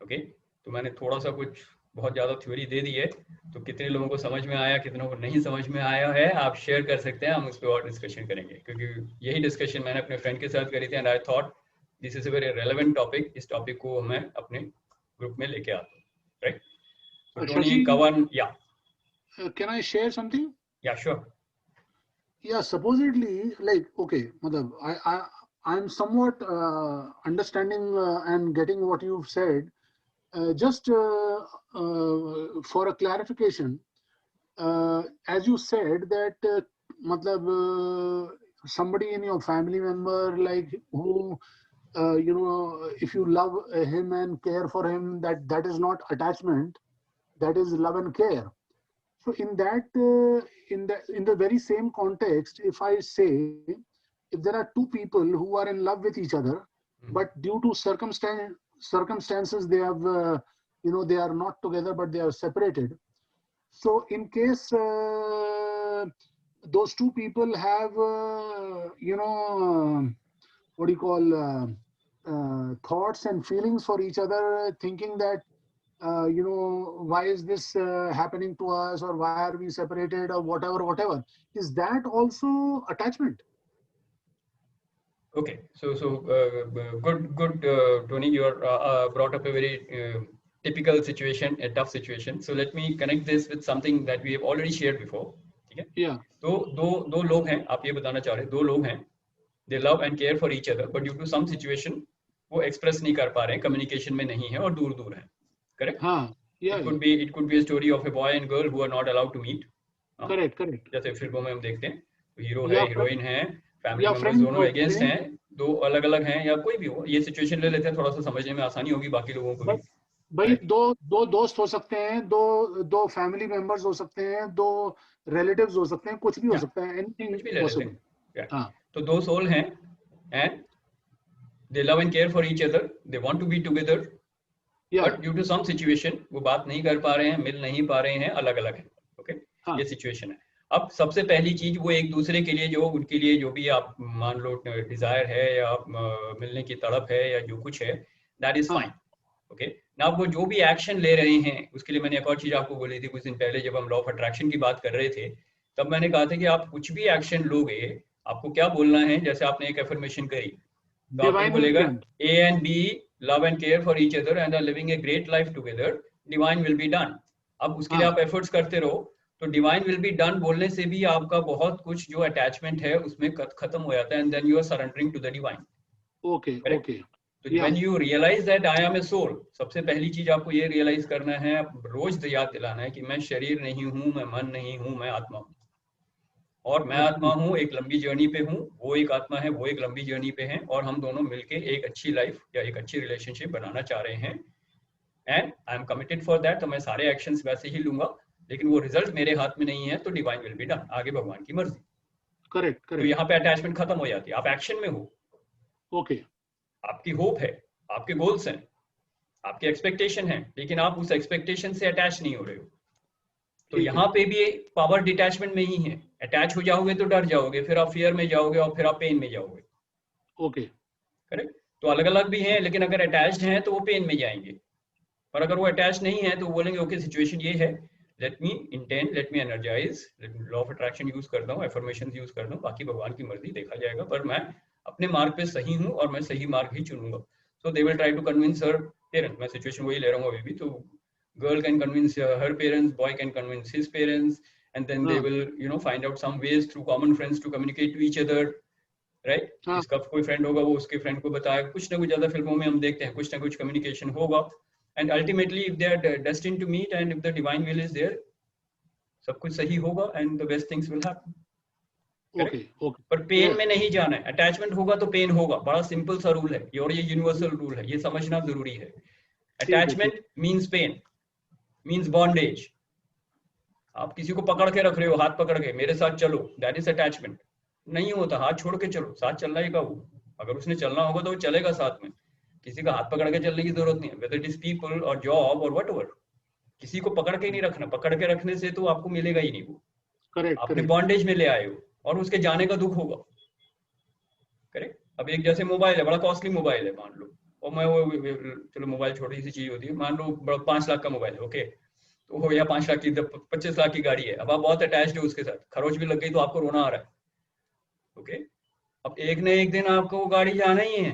Okay, तो मैंने थोड़ा सा कुछ बहुत ज्यादा थ्योरी दे दी है, तो कितने लोगों को समझ में आया, कितनों को नहीं समझ में आया है, आप शेयर कर सकते हैं, हम उस पर और डिस्कशन करेंगे, क्योंकि यही डिस्कशन मैंने अपने फ्रेंड के साथ करी थी. And I thought this is a very relevant topic. इस टॉपिक को मैं अपने ग्रुप में लेके आता हूँ, right? So Tony, Kavan, yeah. Can I share something? Yeah, sure. Yeah, supposedly, like, okay, matlab, I'm somewhat understanding and getting what you've said. Just for a clarification, as you said that somebody in your family member, like who, if you love him and care for him, that is not attachment, that is love and care. So in that, in the very same context, if I say, if there are two people who are in love with each other, but due to circumstances, they have, they are not together, but they are separated. So in case those two people have, what do you call, thoughts and feelings for each other, thinking that, why is this happening to us, or why are we separated, or whatever, is that also attachment? Okay, so good, Tony, you are brought up a very typical situation, a tough situation. So let me connect this with something that we have already shared before. Okay? Yeah. तो दो लोग हैं, आप ये बताना चाह रहे हैं, 2 लोग हैं, they love and care for each other, but due to some situation वो express नहीं कर पा रहे हैं, communication में नहीं है और दूर है. Correct? हाँ. Yeah. It could be a story of a boy and girl who are not allowed to meet. Correct. जैसे फिल्मों में हम देखते हैं, तो हीरो है, हीरोइन है, फैमिली मेंबर्स दोनों अगेंस्ट हैं, 2 अलग-अलग हैं, या कोई भी हो, ये सिचुएशन ले लेते हैं, थोड़ा सा समझने में आसानी होगी बाकी लोगों को भी. भाई दो दोस्त हो सकते हैं, दो फैमिली मेंबर्स हो सकते हैं, 2 रिलेटिव्स हो सकते हैं, कुछ भी हो सकता है, एनीथिंग पॉसिबल. हाँ. तो 2 सोल हैं, and they love and care for each other, they want to be together, but due to some situation वो बात नहीं कर पा रहे हैं, मिल नहीं पा रहे हैं, अलग-अलग हैं. ओके, ये सिचुएशन है. अब सबसे पहली चीज, वो एक दूसरे के लिए जो उनके लिए जो भी आप मान लो डिजायर है या मिलने की तड़प है या जो कुछ है, दैट इज फाइन. ओके, ना वो जो भी एक्शन ले रहे हैं, उसके लिए मैंने एक और चीज आपको बोली थी कुछ दिन पहले, जब हम लॉ ऑफ अट्रैक्शन की बात कर रहे थे, तब मैंने कहा था कि आप कुछ भी एक्शन लोगे, आपको क्या बोलना है. जैसे आपने एक एफर्मेशन करी, तो आपको बोलेगा A and B love and care for each other and are living a great life together, divine will be done. अब उसके लिए आप एफर्ट्स करते रहो, तो डिवाइन विल बी डन बोलने से भी आपका बहुत कुछ जो अटैचमेंट है उसमें खत्म हो जाता है, and then you are surrendering to the divine. Okay. तो when you realize that I am a soul, सबसे पहली चीज आपको ये रियलाइज करना है, रोज याद दिलाना है कि मैं शरीर नहीं हूँ, मैं मन नहीं हूँ, मैं आत्मा हूँ. और मैं आत्मा हूँ, एक लंबी जर्नी पे हूँ, वो एक आत्मा है, वो एक लंबी जर्नी पे है, और हम दोनों मिलके एक अच्छी लाइफ या एक अच्छी रिलेशनशिप बनाना चाह रहे हैं, and I am committed for that. तो मैं सारे एक्शंस वैसे ही लूंगा, लेकिन वो रिजल्ट मेरे हाथ में नहीं है, तो डिवाइन विल बी डन, आगे भगवान की मर्जी. करेक्ट. तो यहाँ पे अटैचमेंट खत्म हो जाती है, आप एक्शन में हो. ओके. आपकी होप है, आपके गोल्स हैं, आपके एक्सपेक्टेशन है, लेकिन आप उस एक्सपेक्टेशन से अटैच नहीं हो रहे हो. तो यहाँ पे भी पावर डिटैचमेंट में ही है. अटैच हो जाओगे तो डर जाओगे, फिर आप फियर में जाओगे, और फिर आप पेन में जाओगे. ओके. करेक्ट. तो अलग अलग भी हैं, लेकिन अगर अटैच्ड हैं तो वो पेन में जाएंगे, और अगर वो अटैच नहीं है तो वो बोलेंगे ओके सिचुएशन ये है, let me intend, let me energize, law of attraction use करता हूँ, एफर्मेशंस यूज करता हूँ, बाकी भगवान की मर्जी, देखा जाएगा, पर मैं अपने मार्ग पे सही हूँ और मैं सही मार्ग ही चुनूंगा. So they will try to convince her parent. मैं सिचुएशन वही ले रहा हूँ अभी भी. तो girl can convince her parents, boy can convince his parents, and then they will find out some ways through common friends to communicate to each other, right? इसका कोई friend होगा वो उसके friend को बताएगा, कुछ ना कुछ ज़्यादा फिल्मों में हम देखते हैं, कुछ ना कुछ communication होगा, and ultimately if they are destined to meet and if the divine will is there, सब कुछ सही होगा and the best things will happen. Okay. पर पेन में नहीं जाना है. अटैचमेंट होगा तो पेन होगा, बड़ा सिंपल सा रूल है और ये यूनिवर्सल रूल है, ये समझना जरूरी है. Attachment means pain, means bondage. आप किसी को पकड़ के रख रहे हो, हाथ पकड़ के मेरे साथ चलो, दैट इज अटैचमेंट. नहीं होता, हाथ छोड़ के चलो, साथ चलना ही का वो. अगर उसने चलना होगा तो वो चलेगा साथ में, किसी का हाथ पकड़ के चलने की जरूरत नहीं है, वेदर इट इज पीपल और जॉब और व्हाटएवर. किसी को पकड़ के नहीं रखना, पकड़ के रखने से तो आपको मिलेगा ही नहीं वो. आपने बॉन्डेज में ले आए हो और उसके जाने का दुख होगा. करेक्ट. अब एक जैसे मोबाइल है, बड़ा कॉस्टली मोबाइल है मान लो, और मैं वो चलो मोबाइल छोटी सी चीज होती है, मान लो 5 लाख का मोबाइल है, ओके, तो हो या 5 लाख की 25 लाख की गाड़ी है, अब आप बहुत अटैच्ड हो उसके साथ, खरोच भी लग गई तो आपको रोना आ रहा है. ओके. अब एक न एक दिन आपको वो गाड़ी जाना ही है.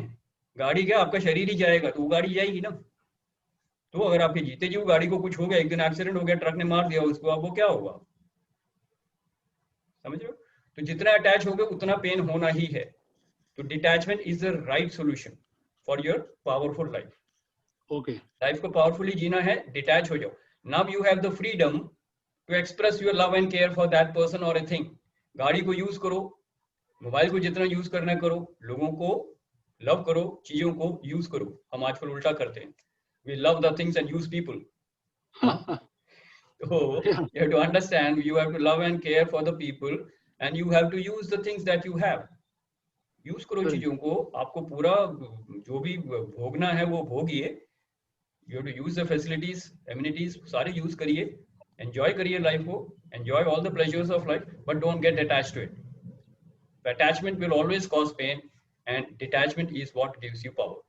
गाड़ी क्या, आपका शरीर ही जाएगा, तो वो गाड़ी जाएगी ना. तो अगर आपके जीते जी वो गाड़ी को कुछ हो गया, एक दिन एक्सीडेंट हो गया, ट्रक ने मार दिया उसको, अब वो क्या होगा, समझ रहे हो? तो जितना अटैच हो गए उतना पेन होना ही है. तो detachment is the right solution for your powerful life. Okay. Life को पावरफुली जीना है, डिटैच हो जाओ. Now you have the freedom to express your love and care for that person और ए थिंग. गाड़ी को यूज करो, मोबाइल को जितना यूज करना करो, लोगों को लव करो, चीजों को यूज करो. हम आजकल उल्टा करते हैं, we love the things and use people. So you have to understand, you have to love and care for the people and you have to use the things that you have. Use करो चीजों को, आपको पूरा जो भी भोगना है वो भोगिए. You have to use the facilities, amenities सारे यूज करिए, एंजॉय करिए लाइफ को, enjoy all the pleasures of life, but don't get attached to it. Attachment will always cause pain and detachment is what gives you power.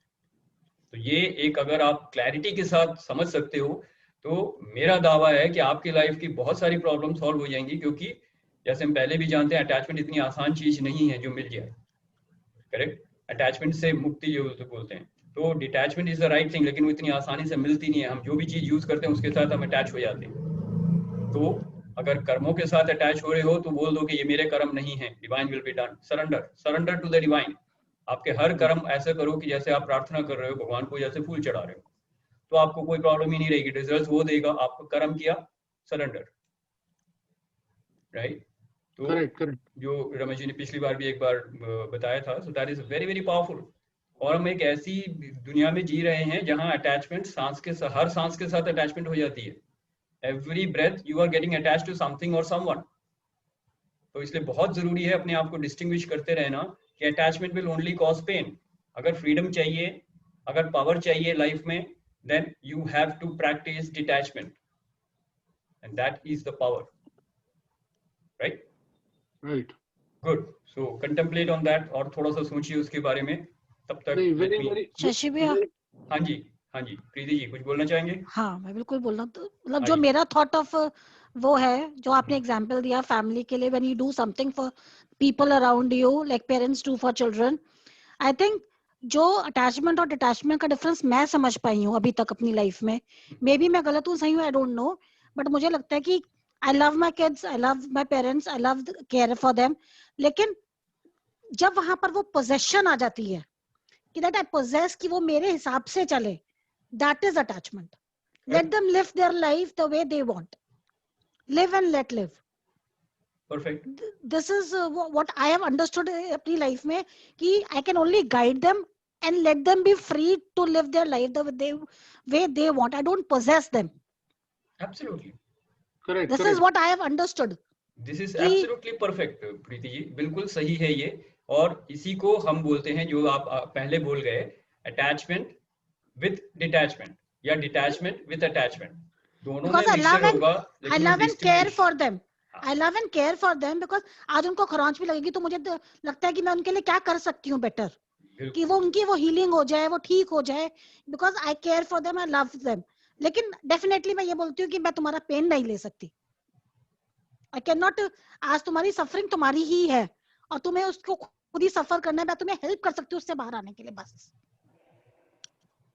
तो ये एक अगर आप क्लैरिटी के साथ समझ सकते हो तो मेरा दावा है कि आपकी लाइफ की बहुत सारी प्रॉब्लम सॉल्व हो जाएंगी, क्योंकि जैसे हम पहले भी जानते हैं अटैचमेंट इतनी आसान चीज नहीं है जो मिल जाए. करेक्ट. अटैचमेंट से मुक्ति जो बोलते हैं, तो detachment is the right thing, लेकिन वो इतनी आसानी से मिलती नहीं है. हम जो भी चीज यूज करते हैं उसके साथ हम अटैच हो जाते हैं. तो अगर कर्मों के साथ अटैच हो रहे हो तो बोल दो कि ये मेरे कर्म नहीं है, divine will be done. Surrender to the divine. आपके हर कर्म ऐसे करो कि जैसे आप प्रार्थना कर रहे हो भगवान को, जैसे फूल चढ़ा रहे हो, तो आपको कोई प्रॉब्लम ही नहीं रहेगी. रिजल्ट वो देगा, आपको कर्म किया, सरेंडर. राइट. तो करेक्ट. जो रमेश जी ने पिछली बार भी एक बार बताया था, so that is very very powerful. और हम एक ऐसी दुनिया में जी रहे हैं जहां अटैचमेंट हर सांस के साथ अटैचमेंट हो जाती है. Every breath you are getting attached to something और समवन. तो इसलिए बहुत जरूरी है अपने आप को डिस्टिंग्विश करते रहना कि attachment will only cause pain. अगर फ्रीडम चाहिए, अगर पावर चाहिए लाइफ में, then you have to practice detachment, and that is the power. Right. Good. So contemplate on that और थोड़ा सा सोचिए उसके बारे में. तब तक शशि भैया. हाँ जी प्रीति जी कुछ बोलना चाहेंगे? हाँ, मैं बिल्कुल बोलना, तो मतलब जो मेरा थॉट ऑफ वो है, जो आपने एग्जांपल दिया फैमिली के लिए, when you do something for people around you like parents do for children, I think जो अटैचमेंट और डिटैचमेंट का डिफरेंस मैं समझ पाई हूँ अभी तक अपनी लाइफ में, मे बी मैं गलत हूँ सही हूँ, आई डोंट नो, बट मुझे लगता है कि I love my kids, I love my parents, I love care for them, लेकिन जब वहां पर वो पोजेशन आ जाती है कि दैट आई पोजेस, कि वो मेरे हिसाब से चले, that is attachment. Let them live their life the way they want, live and let live. Perfect. This is what I have understood अपनी लाइफ में, कि I can only guide them and let them be free to live their life the way they want. I don't possess them. Absolutely. Correct. This is what I have understood. This is absolutely perfect, Preeti ji, बिल्कुल सही है ये. और इसी को हम बोलते हैं, जो आप पहले बोल गए, अटैचमेंट विद डिटैचमेंट या डिटैचमेंट विद अटैचमेंट, दोनों में मिक्सचर होगा. I love and care for them. I love and care for them because आज उनको खरोंच भी लगेगी तो मुझे लगता है कि मैं उनके लिए क्या कर सकती हूँ बेटर, कि वो उनकी वो हीलिंग हो जाए, वो ठीक हो जाए, because I care for them, I love them. लेकिन डेफिनेटली मैं ये बोलती हूँ कि मैं तुम्हारा पेन नहीं ले सकती. I can not. आज तुम्हारी सफरिंग तुम्हारी ही है और तुम्हें उसको खुद ही सफर करना है, मैं तुम्हें हेल्प कर सकती हूँ उससे बाहर आने के लिए, बस.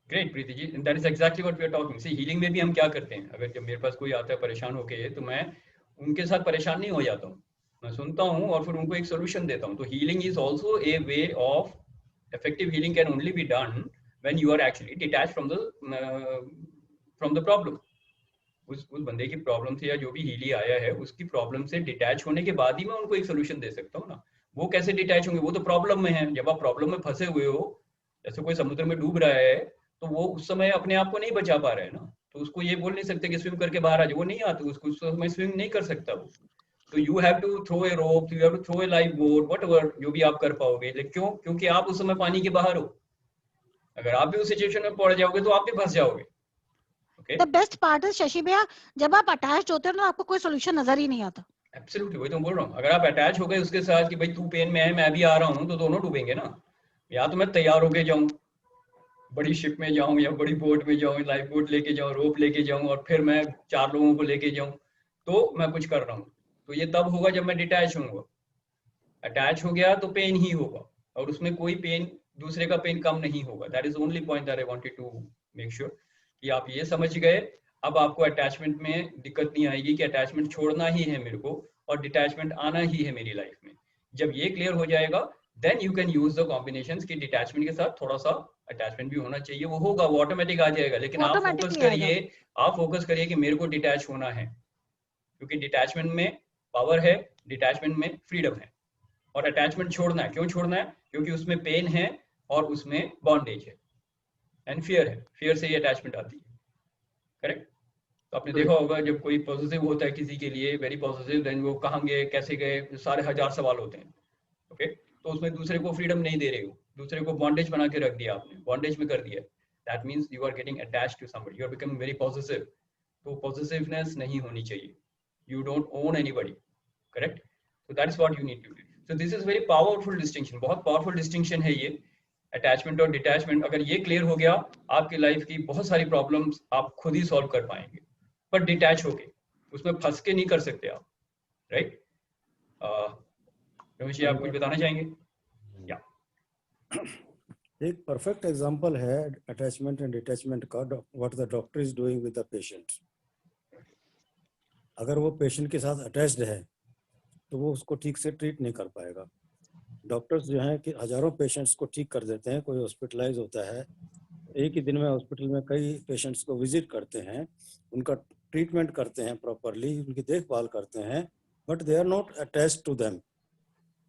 Great Preeti ji, that is exactly what we are talking. See healing में भी हम क्या करते हैं, अगर जब मेरे पास कोई आता है परेशान होके, तो मैं उनके साथ परेशान नहीं हो जाता हूँ, मैं सुनता हूँ और फिर उनको एक सोल्यूशन देता हूँ. तो healing is also a way of, effective healing can only be done when you are actually detached from the problem. उस बंदे की प्रॉब्लम थी या जो भी हीली आया है उसकी प्रॉब्लम से डिटैच होने के बाद ही मैं उनको एक सोल्यूशन दे सकता हूँ ना. वो कैसे डिटैच होंगे, वो तो प्रॉब्लम में है. जब आप प्रॉब्लम में फंसे हुए हो, जैसे कोई समुद्र में डूब रहा है, तो वो उस समय अपने आप को नहीं बचा पा रहा है ना. तो उसको ये बोल नहीं सकते कि स्विम करके बाहर आ जाए, वो नहीं आता, उसको उस समय स्विम नहीं कर सकता वो. तो you have to throw a rope, you have to throw a life boat, whatever जो भी आप कर पाओगे. लेकिन क्यों? क्योंकि आप उस समय पानी के बाहर हो. अगर आप भी उस सिचुएशन में पड़ जाओगे तो आप भी फंस जाओगे. Okay, the best part is Shashi भैया, जब आप अटैच्ड होते हो ना आपको कोई सोल्यूशन नजर ही नहीं आता. एब्सोल्युटली, वही तो बोल रहा हूँ. अगर आप अटैच हो गए उसके साथ कि भाई तू पेन में है मैं भी आ रहा हूँ, तो दोनों डूबेंगे ना. या तो मैं तैयार होके जाऊं, बड़ी शिप में जाऊं या बड़ी बोट में जाऊं, लाइफ बोट लेके जाऊं, रोप लेके जाऊं और फिर मैं 4 लोगों को लेके जाऊं, तो मैं कुछ कर रहा हूँ. तो ये तब होगा जब मैं डिटैच होऊंगा. अटैच हो गया तो पेन ही होगा, और उसमें कोई पेन, दूसरे का पेन कम नहीं होगा. That is only point that I wanted to make sure कि आप ये समझ गए. अब आपको अटैचमेंट में दिक्कत नहीं आएगी कि अटैचमेंट छोड़ना ही है मेरे को और डिटैचमेंट आना ही है मेरी लाइफ में. जब ये क्लियर हो जाएगा, then you can use the combinations की डिटैचमेंट के साथ थोड़ा सा अटैचमेंट भी होना चाहिए. वो होगा, वो ऑटोमेटिक आ जाएगा. लेकिन आप फोकस करिए कि मेरे को डिटैच होना है, क्योंकि डिटैचमेंट में पावर है, डिटैचमेंट में फ्रीडम है. और अटैचमेंट छोड़ना है. क्यों छोड़ना है? क्योंकि उसमें पेन है और उसमें बॉन्डेज है एंड फियर है. फियर से ही अटैचमेंट आती है. करेक्ट. तो आपने देखा होगा जब कोई पॉजिटिव होता है किसी के लिए, वेरी पॉजिटिव, देन वो कहाँ गए, कैसे गए, सारे 1000 सवाल होते हैं. ओके, तो उसमें दूसरे को फ्रीडम नहीं दे रहे हो, दूसरे को बॉन्डेज बना के रख दिया आपने, बॉन्डेज में कर दिया. That means you are getting attached to somebody, you are becoming very positive. तो पॉजिटिवनेस नहीं होनी चाहिए. You don't own anybody. Correct. So that is what you need to do. So this is very powerful distinction. बहुत powerful distinction है ये, अटैचमेंट और डिटैचमेंट. अगर ये क्लियर हो गया, आपकी लाइफ की बहुत सारी प्रॉब्लम्स आप खुद ही सॉल्व कर पाएंगे. पर डिटैच होके, उसमें फंस के नहीं कर सकते आप. राइट. रमेश जी, आप कुछ बताना चाहेंगे? या एक परफेक्ट एग्जांपल है अटैचमेंट एंड डिटैचमेंट का, what the doctor is doing with the patient. अगर वो पेशेंट के साथ अटैच्ड है तो वो उसको ठीक से ट्रीट नहीं कर पाएगा. डॉक्टर्स जो हैं कि हजारों पेशेंट्स को ठीक कर देते हैं. कोई हॉस्पिटलाइज होता है, एक ही दिन में हॉस्पिटल में कई पेशेंट्स को विजिट करते हैं, उनका ट्रीटमेंट करते हैं प्रॉपरली, उनकी देखभाल करते हैं, but they are not attached to them.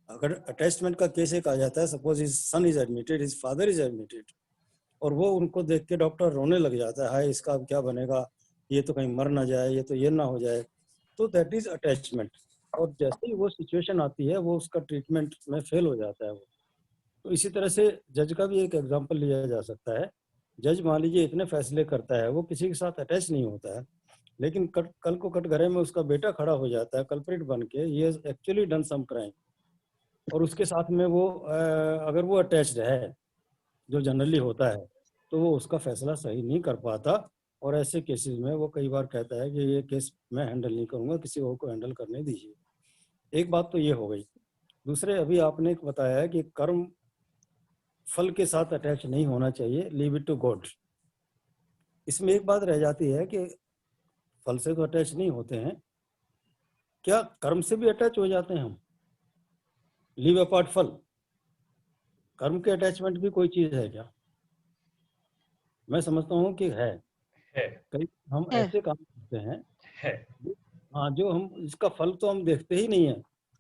अगर अटैचमेंट का केस एक आ जाता है, suppose his son is admitted, his father is admitted, और वो उनको देख के डॉक्टर रोने लग जाता है, हाय इसका अब क्या बनेगा, ये तो कहीं मर ना जाए, ये तो ये ना हो जाए. तो दैट इज अटैचमेंट. और जैसे ही वो सिचुएशन आती है वो उसका ट्रीटमेंट में फेल हो जाता है वो. तो इसी तरह से जज का भी एक एग्जांपल लिया जा सकता है. जज मान लीजिए इतने फैसले करता है, वो किसी के साथ अटैच नहीं होता है, लेकिन कल को कटघरे में उसका बेटा खड़ा हो जाता है कल्प्रिट बन के, he has actually done some crime, और उसके साथ में वो अगर वो अटैच्ड है, जो जनरली होता है, तो वो उसका फैसला सही नहीं कर पाता. और ऐसे केसेस में वो कई बार कहता है कि ये केस मैं हैंडल नहीं करूँगा, किसी और को हैंडल करने दीजिए. एक बात तो ये हो गई. दूसरे, अभी आपने एक बताया है कि कर्म फल के साथ अटैच नहीं होना चाहिए, लीव इट टू गॉड. इसमें एक बात रह जाती है कि फल से तो अटैच नहीं होते हैं, क्या कर्म से भी अटैच हो जाते हैं हम? लीव अपार्ट फल, कर्म के अटैचमेंट भी कोई चीज है क्या? मैं समझता हूँ कि है. कई हम ऐसे काम करते हैं हाँ, जो हम इसका फल तो हम देखते ही नहीं है,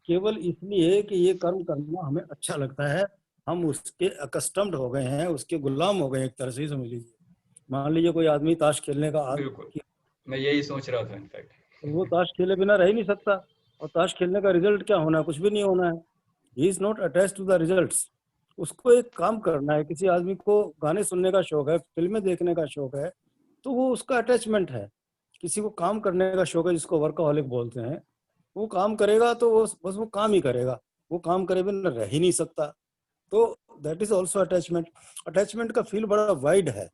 केवल इसलिए कि ये कर्म करना हमें अच्छा लगता है, हम उसके अकस्टम्ड हो गए हैं, उसके गुलाम हो गए एक तरह से, समझ लीजिए. मान लीजिए कोई आदमी ताश खेलने का मैं यही सोच रहा था इनफैक्ट. वो ताश खेले बिना रह ही नहीं सकता, और ताश खेलने का रिजल्ट क्या होना है? कुछ भी नहीं होना है. He is not attached to the results. उसको एक काम करना है. किसी आदमी को गाने सुनने का शौक है, फिल्में देखने का शौक है, तो वो उसका अटैचमेंट है. किसी को काम करने का शौक है, जिसको वर्कaholic बोलते हैं, वो काम करेगा तो वो बस वो काम ही करेगा, वो काम करे बिना रह ही नहीं सकता. तो that is also attachment. Attachment का फील्ड बड़ा वाइड है.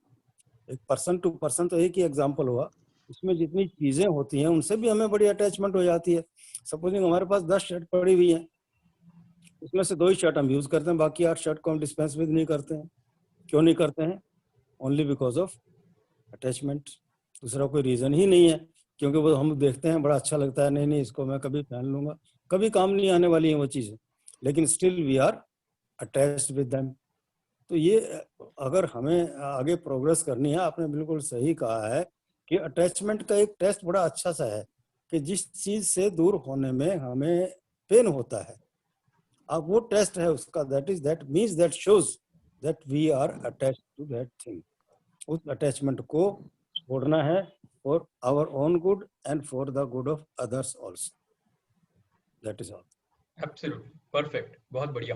एक पर्सन टू पर्सन तो एक ही एग्जाम्पल हुआ, इसमें जितनी चीजें होती हैं उनसे भी हमें बड़ी अटैचमेंट हो जाती है. सपोजिंग हमारे पास 10 शर्ट पड़ी हुई हैं, उसमें से 2 ही शर्ट हम यूज करते हैं, बाकी 8 शर्ट को हम डिस्पेंस विद नहीं करते हैं. क्यों नहीं करते हैं? Only because of attachment. दूसरा कोई रीजन ही नहीं है. क्योंकि वो हम देखते हैं बड़ा अच्छा लगता है, नहीं नहीं इसको मैं कभी पहन लूंगा, कभी काम नहीं आने वाली है वो चीज़, लेकिन still we are attached with them. तो ये अगर हमें आगे प्रोग्रेस करनी है, आपने बिल्कुल सही कहा है कि अटैचमेंट का एक टेस्ट बड़ा अच्छा सा है कि जिस चीज से दूर होने में हमें पेन होता है, अब वो टेस्ट है उसका, that means that shows that we are attached to that thing. उस अटैचमेंट को छोड़ना है for our own good and for the good of others also, that is all. Absolutely perfect, बहुत बढ़िया।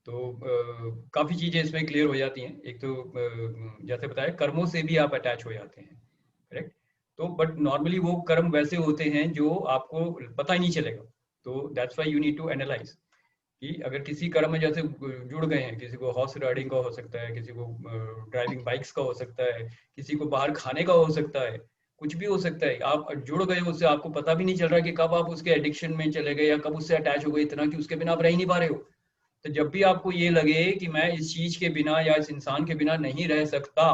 तो काफी चीजें इसमें क्लियर हो जाती हैं। एक तो जैसे बताया कर्मों से भी आप अटैच हो जाते हैं, करेक्ट। तो बट नॉर्मली वो कर्म वैसे होते हैं जो आपको पता ही नहीं चलेगा। तो that's why you need to analyze कि अगर किसी कर्म में जैसे जुड़ गए हैं, किसी को हॉर्स राइडिंग का हो सकता है, किसी को ड्राइविंग बाइक्स का हो सकता है, किसी को बाहर खाने का हो सकता है, कुछ भी हो सकता है। आप जुड़ गए उससे, आपको पता भी नहीं चल रहा कि कब आप उसके एडिक्शन में चले गए या कब उससे अटैच हो गए इतना कि उसके बिना आप रह ही नहीं पा रहे हो। तो जब भी आपको ये लगे कि मैं इस चीज के बिना या इस इंसान के बिना नहीं रह सकता,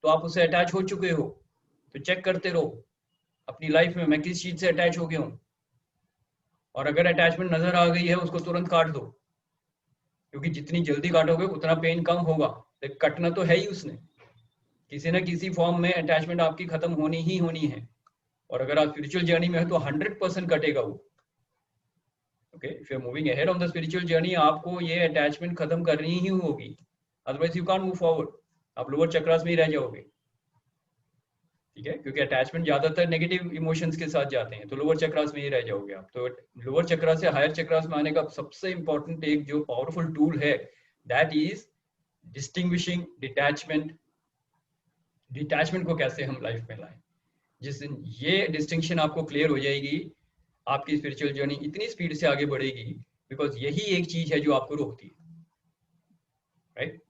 तो आप उससे अटैच हो चुके हो। तो चेक करते रहो अपनी लाइफ में मैं किस चीज से अटैच हो गया हूँ, और अगर अटैचमेंट नजर आ गई है उसको तुरंत काट दो, क्योंकि जितनी जल्दी काटोगे उतना पेन कम होगा। तो कटना तो है ही उसने, किसी न किसी फॉर्म में अटैचमेंट आपकी खत्म होनी ही होनी है। और अगर आप स्पिरिचुअल जर्नी में है तो 100% कटेगा वो। Okay, if you are moving ahead on the spiritual journey, आपको ये अटैचमेंट खत्म करनी ही होगी, otherwise you can't move forward. आप लोअर चक्रास में ही रह जाओगे, ठीक है, क्योंकि अटैचमेंट ज्यादातर नेगेटिव इमोशंस के साथ जाते हैं, तो लोअर चक्रास में ही रह जाओगे आप। तो लोअर चक्रा से हायर चक्रास में आने का सबसे इंपॉर्टेंट एक जो पावरफुल टूल है, that is distinguishing detachment. Detachment को कैसे हम लाइफ में लाएं, जिस दिन ये डिस्टिंक्शन आपको क्लियर हो जाएगी, आपकी स्पिरिचुअल जर्नी इतनी स्पीड से आगे बढ़ेगी, बिकॉज यही एक चीज है जो आपको रोकती है, राइट।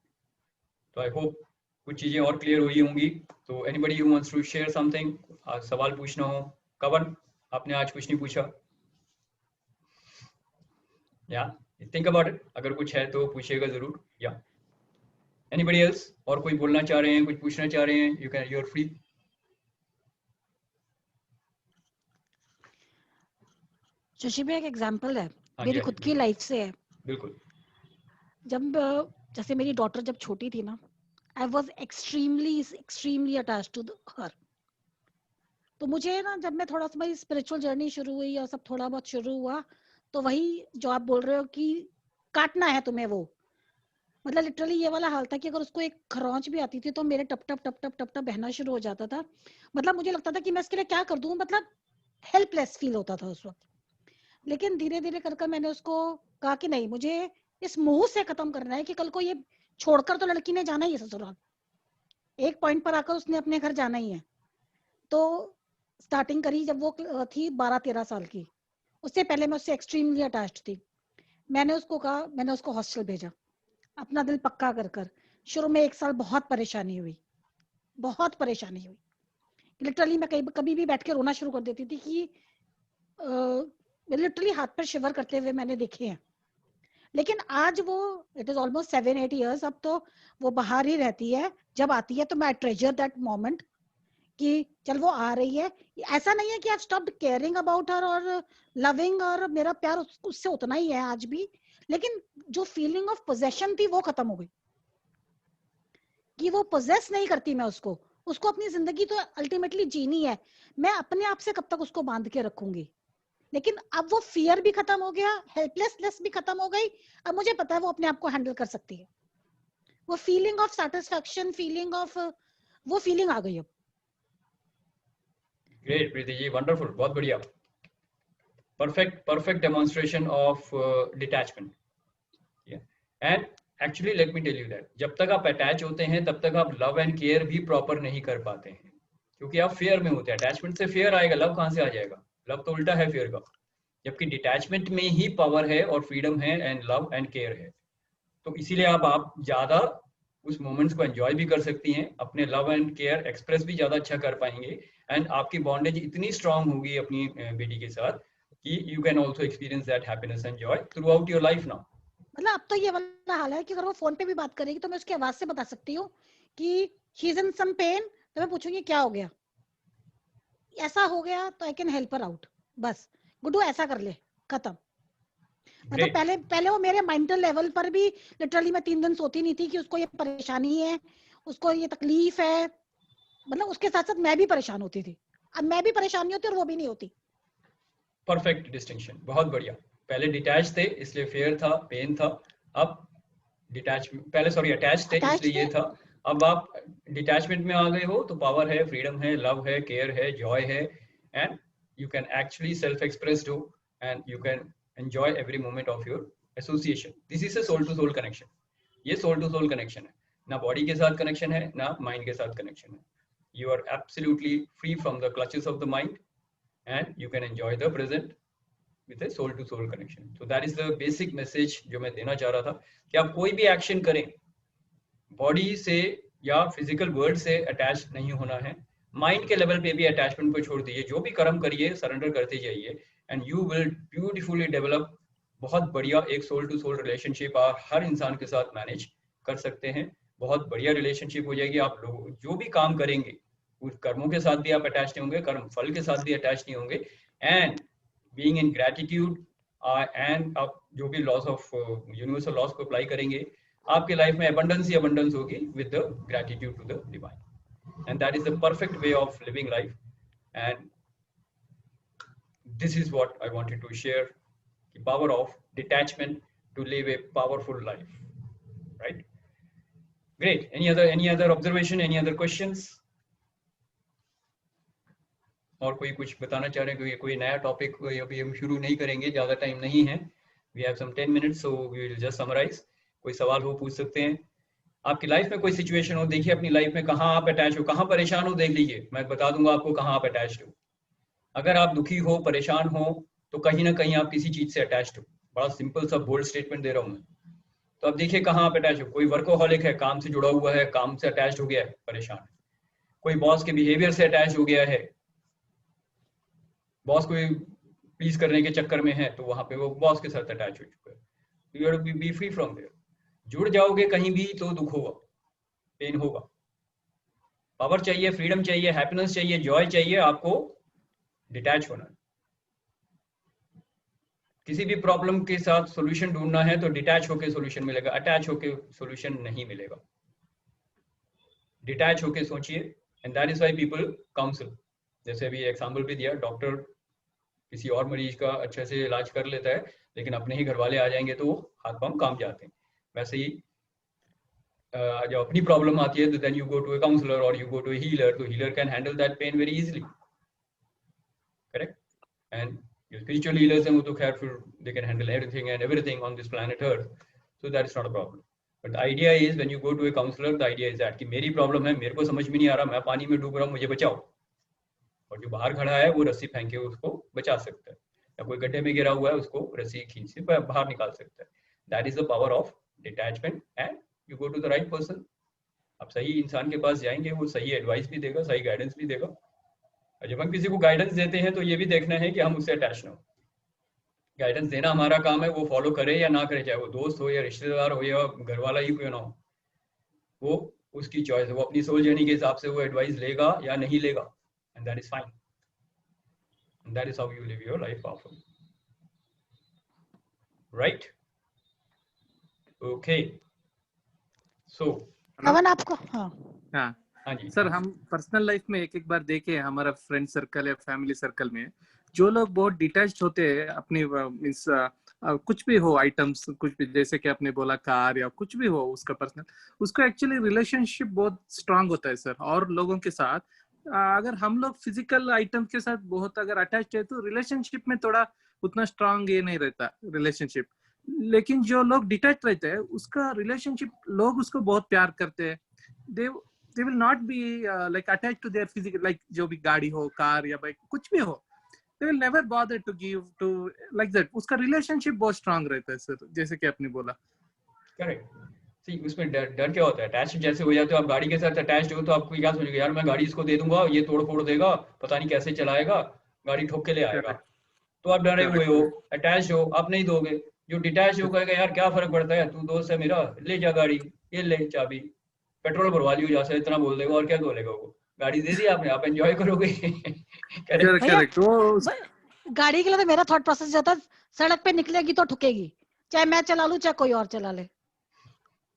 तो आई होप कुछ चीजें और क्लियर हुई होंगी। तो anybody who wants to share something, सवाल पूछना हो। कवन, आपने आज कुछ नहीं पूछा, या थिंक अबाउट इट, अगर कुछ है तो पूछिएगा जरूर। या एनीबॉडी एल्स, और कोई बोलना चाह रहे हैं, कुछ पूछना चाह रहे हैं, यू आर फ्री। शशि भाई एक एग्जांपल है, हाँ मेरी जी, खुद की लाइफ से है। बिल्कुल। जब जैसे मेरी डॉटर जब छोटी थी ना, I was extremely attach to her. तो मुझे ना जब मैं थोड़ा सा मेरी स्पिरिचुअल जर्नी शुरू हुई और सब थोड़ा बहुत शुरू हुआ, तो वही जो आप बोल रहे हो कि काटना है तुम्हें, वो मतलब लिटरली ये वाला हाल था कि अगर उसको एक खरोंच भी आती थी तो मेरे टप टप टप टप टप टप बहना शुरू हो जाता था। मतलब मुझे लगता था कि मैं इसके लिए क्या कर दूं, मतलब हेल्पलेस फील होता था उस वक्त। लेकिन धीरे धीरे कर मैंने उसको कहा कि नहीं, मुझे इस मोह से खत्म करना है कि कल को ये छोड़कर तो लड़की ने जाना ही है ससुराल, एक पॉइंट पर आकर उसने अपने घर जाना ही है। तो स्टार्टिंग करी जब वो थी 12-13 साल की, उससे पहले मैं उससे एक्सट्रीमली अटैच्ड थी। मैंने उसको कहा, मैंने उसको हॉस्टल भेजा अपना दिल पक्का कर कर। शुरू में 1 साल बहुत परेशानी हुई, बहुत परेशानी हुई। लिटरली मैं कभी भी बैठ के रोना शुरू कर देती थी कि लिटरली हाथ पर शिवर करते हुए मैंने देखे हैं। लेकिन आज वो, इट इज ऑलमोस्ट 7-8 इयर्स, अब तो वो बाहर ही रहती है। जब आती है तो मैं ट्रेजर दैट मोमेंट कि चल वो आ रही है। ऐसा नहीं है कि I stopped caring about her और लविंग, और मेरा प्यार उससे उतना ही है आज भी, लेकिन जो फीलिंग ऑफ पोजेशन थी वो खत्म हो गई कि वो पोजेस नहीं करती मैं उसको। उसको अपनी जिंदगी तो अल्टीमेटली जीनी है, मैं अपने आप से कब तक उसको बांध के रखूंगी। लेकिन अब वो फियर भी खत्म हो गया, हेल्पलेसनेस भी खत्म हो गई। अब मुझे पता है वो अपने आप को हैंडल कर सकती है। वो feeling of satisfaction, feeling of, वो फीलिंग आ गई अब। ग्रेट प्रीति जी, वंडरफुल, बहुत बढ़िया, perfect demonstration of detachment. Yeah. And actually let me tell you that जब तक आप अटैच होते हैं तब तक आप लव एंड केयर भी प्रॉपर नहीं कर पाते हैं, क्योंकि आप फेयर में होते हैं। अटैचमेंट से फेयर आएगा, लव कहाँ से आ जाएगा? लव तो उल्टा है फेयर का। जबकि डिटैचमेंट में ही पावर है और फ्रीडम है एंड लव एंड केयर है। तो इसीलिए आप ज्यादा उस मोमेंट्स को एंजॉय भी कर सकती हैं, अपने लव एंड केयर एक्सप्रेस भी ज्यादा अच्छा कर पाएंगे, एंड आपकी बॉन्डेज इतनी स्ट्रांग होगी अपनी बेटी के साथ कि you can also experience that happiness and joy throughout your life now. मतलब अब तो ये वाला हाल है कि अगर वो फोन पे भी बात करेगी तो मैं उसकी आवाज से बता सकती हूँ कि she is in some pain, तो मैं पूछूंगी क्या हो गया। ऐसा हो गया तो I can help her out, बस गुड्डू ऐसा कर ले, खत्म। मतलब Great. पहले वो मेरे मेंटल लेवल पर भी लिटरली मैं 3 दिन सोती नहीं थी कि उसको ये परेशानी है, उसको ये तकलीफ है, मतलब उसके साथ साथ मैं भी परेशान होती थी। अब मैं भी परेशान नहीं होती और वो भी नहीं होती। परफेक्ट डिस्टिंक्शन, बहुत बढ़िया। पहले डिटैच थे इसलिए फेयर था, पेन था, अब डिटैच, पहले सॉरी अटैच थे इसलिए ये था, अब आप डिटैचमेंट में आ गए हो तो पावर है, फ्रीडम है, लव है, केयर है, जॉय है, and you can actually self express do and you can enjoy every moment of your association. This is a soul to soul connection. ये सोल टू सोल कनेक्शन है, ना बॉडी के साथ कनेक्शन है ना माइंड के साथ कनेक्शन है। You are absolutely free from the clutches of the mind and you can enjoy the present with a soul to soul connection. So that is the basic message जो मैं देना चाह रहा था कि आप कोई भी एक्शन करें, बॉडी से या फिजिकल वर्ल्ड से अटैच नहीं होना है, माइंड के लेवल पे भी अटैचमेंट को छोड़ दीजिए, जो भी कर्म करिए सरेंडर करते जाइए and you will beautifully develop बहुत बढ़िया एक सोल टू सोल रिलेशनशिप आप हर इंसान के साथ मैनेज कर सकते हैं। बहुत बढ़िया रिलेशनशिप हो जाएगी। आप लोग जो भी काम करेंगे उस कर्मों के साथ भी आप अटैच नहीं होंगे, कर्म फल के साथ भी अटैच नहीं होंगे, and being in gratitude and आप जो भी लॉस ऑफ यूनिवर्सल लॉस को अप्लाई करेंगे, आपके लाइफ में अबंडेंस ही अबंडेंस होगी with the gratitude to the divine, and that is the perfect way of living life. And this is what I wanted to share, the power of detachment to live a powerful life, right? Great. Any other observation, any other questions? और कोई कुछ बताना चाह रहे हैं? क्योंकि कोई नया टॉपिक अभी हम शुरू नहीं करेंगे, ज्यादा टाइम नहीं है, we have some 10 minutes, so we will just summarize. कोई सवाल हो पूछ सकते हैं। आपकी लाइफ में कोई सिचुएशन हो, देखिए अपनी लाइफ में कहाँ आप अटैच हो, कहाँ परेशान हो, देख लीजिए, मैं बता दूंगा आपको कहाँ आप अटैच हो। अगर आप दुखी हो, परेशान हो, तो कहीं ना कहीं आप किसी चीज से अटैच्ड हो। बड़ा सिंपल सा बोल्ड स्टेटमेंट दे रहा हूं मैं। तो अब देखिए कहाँ आप अटैच हो। कोई वर्कोहॉलिक है, काम से जुड़ा हुआ है, काम से अटैच हो गया है, परेशान है। कोई बॉस के बिहेवियर से अटैच हो गया है, बॉस को प्लीज करने के चक्कर में है, तो वहां पे वो बॉस के साथ अटैच हो चुका है। You have to be free from there. जुड़ जाओगे कहीं भी तो दुख होगा, पेन होगा। पावर चाहिए, फ्रीडम चाहिए, हैप्पीनेस चाहिए, जॉय चाहिए, आपको डिटैच होना है। किसी भी प्रॉब्लम के साथ सॉल्यूशन ढूंढना है तो डिटैच होके सॉल्यूशन मिलेगा, अटैच होके सॉल्यूशन नहीं मिलेगा। डिटैच होके सोचिए, and that is why people council. जैसे अभी एग्जांपल भी दिया, डॉक्टर किसी और मरीज का अच्छे से इलाज कर लेता है, लेकिन अपने ही घर वाले आ जाएंगे तो हाथ पांव काम जाते हैं। वैसे ही जब अपनी प्रॉब्लम आती है तो then you go to a counsellor और you go to a healer, तो healer can handle that pain very easily, correct? And spiritual healers हैं, वो तो खैर फिर they can handle everything and everything on this planet Earth, so that is not a problem. But the idea is when you go to a counselor, the idea is that कि मेरी प्रॉब्लम है, मेरे को समझ में नहीं आ रहा, मैं पानी में डूब रहा हूँ, मुझे बचाओ। और जो बाहर खड़ा है वो रस्सी फेंक के उसको बचा सकता है, या कोई गड्ढे में गिरा हुआ है उसको रस्सी खींच से बाहर निकाल सकता है। That is the power of detachment, and you go to the right person. आप सही इंसान के पास जाएंगे, वो सही एडवाइस भी देगा, सही गाइडेंस भी देगा। जब हम किसी को गाइडेंस देते हैं तो ये भी देखना है कि हम उससे अटैच ना हो। गाइडेंस देना हमारा काम है, वो फॉलो करे या ना करे, चाहे वो दोस्त हो या रिश्तेदार हो या घर वाला ही क्यों ना हो, वो उसकी चॉइस है। वो अपनी सोल जर्नी के हिसाब से वो एडवाइस लेगा या नहीं लेगा, and that is fine, and that is how you live your life powerful, right? Okay, so अवन आपको हाँ हाँ जी सर, हम पर्सनल लाइफ में एक एक बार देखे हमारा फ्रेंड सर्कल या फैमिली सर्कल में जो लोग बहुत डिटैच्ड होते हैं अपनी मींस कुछ भी हो आइटम्स, कुछ भी, जैसे कि आपने बोला कार या कुछ भी हो उसका पर्सनल, उसका एक्चुअली रिलेशनशिप बहुत स्ट्रांग होता है सर। और लोगों के साथ अगर हम लोग फिजिकल आइटम के साथ बहुत अगर अटैच है तो रिलेशनशिप में थोड़ा उतना स्ट्रांग ये नहीं रहता रिलेशनशिप। लेकिन जो लोग डिटैच रहते हैं उसका रिलेशनशिप, लोग उसको बहुत प्यार करते हैं। they will not be like attached to their physical, like जो भी गाड़ी हो, कार या बाइक, कुछ भी हो, they will never bother to give to like that. उसका रिलेशनशिप बहुत स्ट्रांग रहता है सर, जैसे कि आपने बोला। करेक्ट। सी उसमें डर क्या होता है? अटैच जैसे हो जाते हो आप गाड़ी के साथ अटैच्ड हो, तो आपको क्या सोचेगा, यार मैं गाड़ी इसको दे दूंगा, ये तोड़ फोड़ देगा, पता नहीं कैसे चलाएगा, गाड़ी ठोक के ले आएगा, तो आप डरे हुए हो, अटैच हो, आप नहीं दोगे। जो डिटैच हो कहेगा यार क्या फर्क पड़ता है, तू दोस्त है मेरा, ले जा गाड़ी, ये ले चाबी, पेट्रोल भरवा लियो, जैसे इतना बोल देगा, और क्या बोलेगा वो। गाड़ी दे दी आपने, आप एंजॉय करोगे। करेक्ट भैया, करेक्ट वो गाड़ी के लिए तो मेरा थॉट प्रोसेस जाता है, सड़क पे निकलेगी तो ठुकेगी, चाहे मैं चला लूं चाहे कोई और चला ले।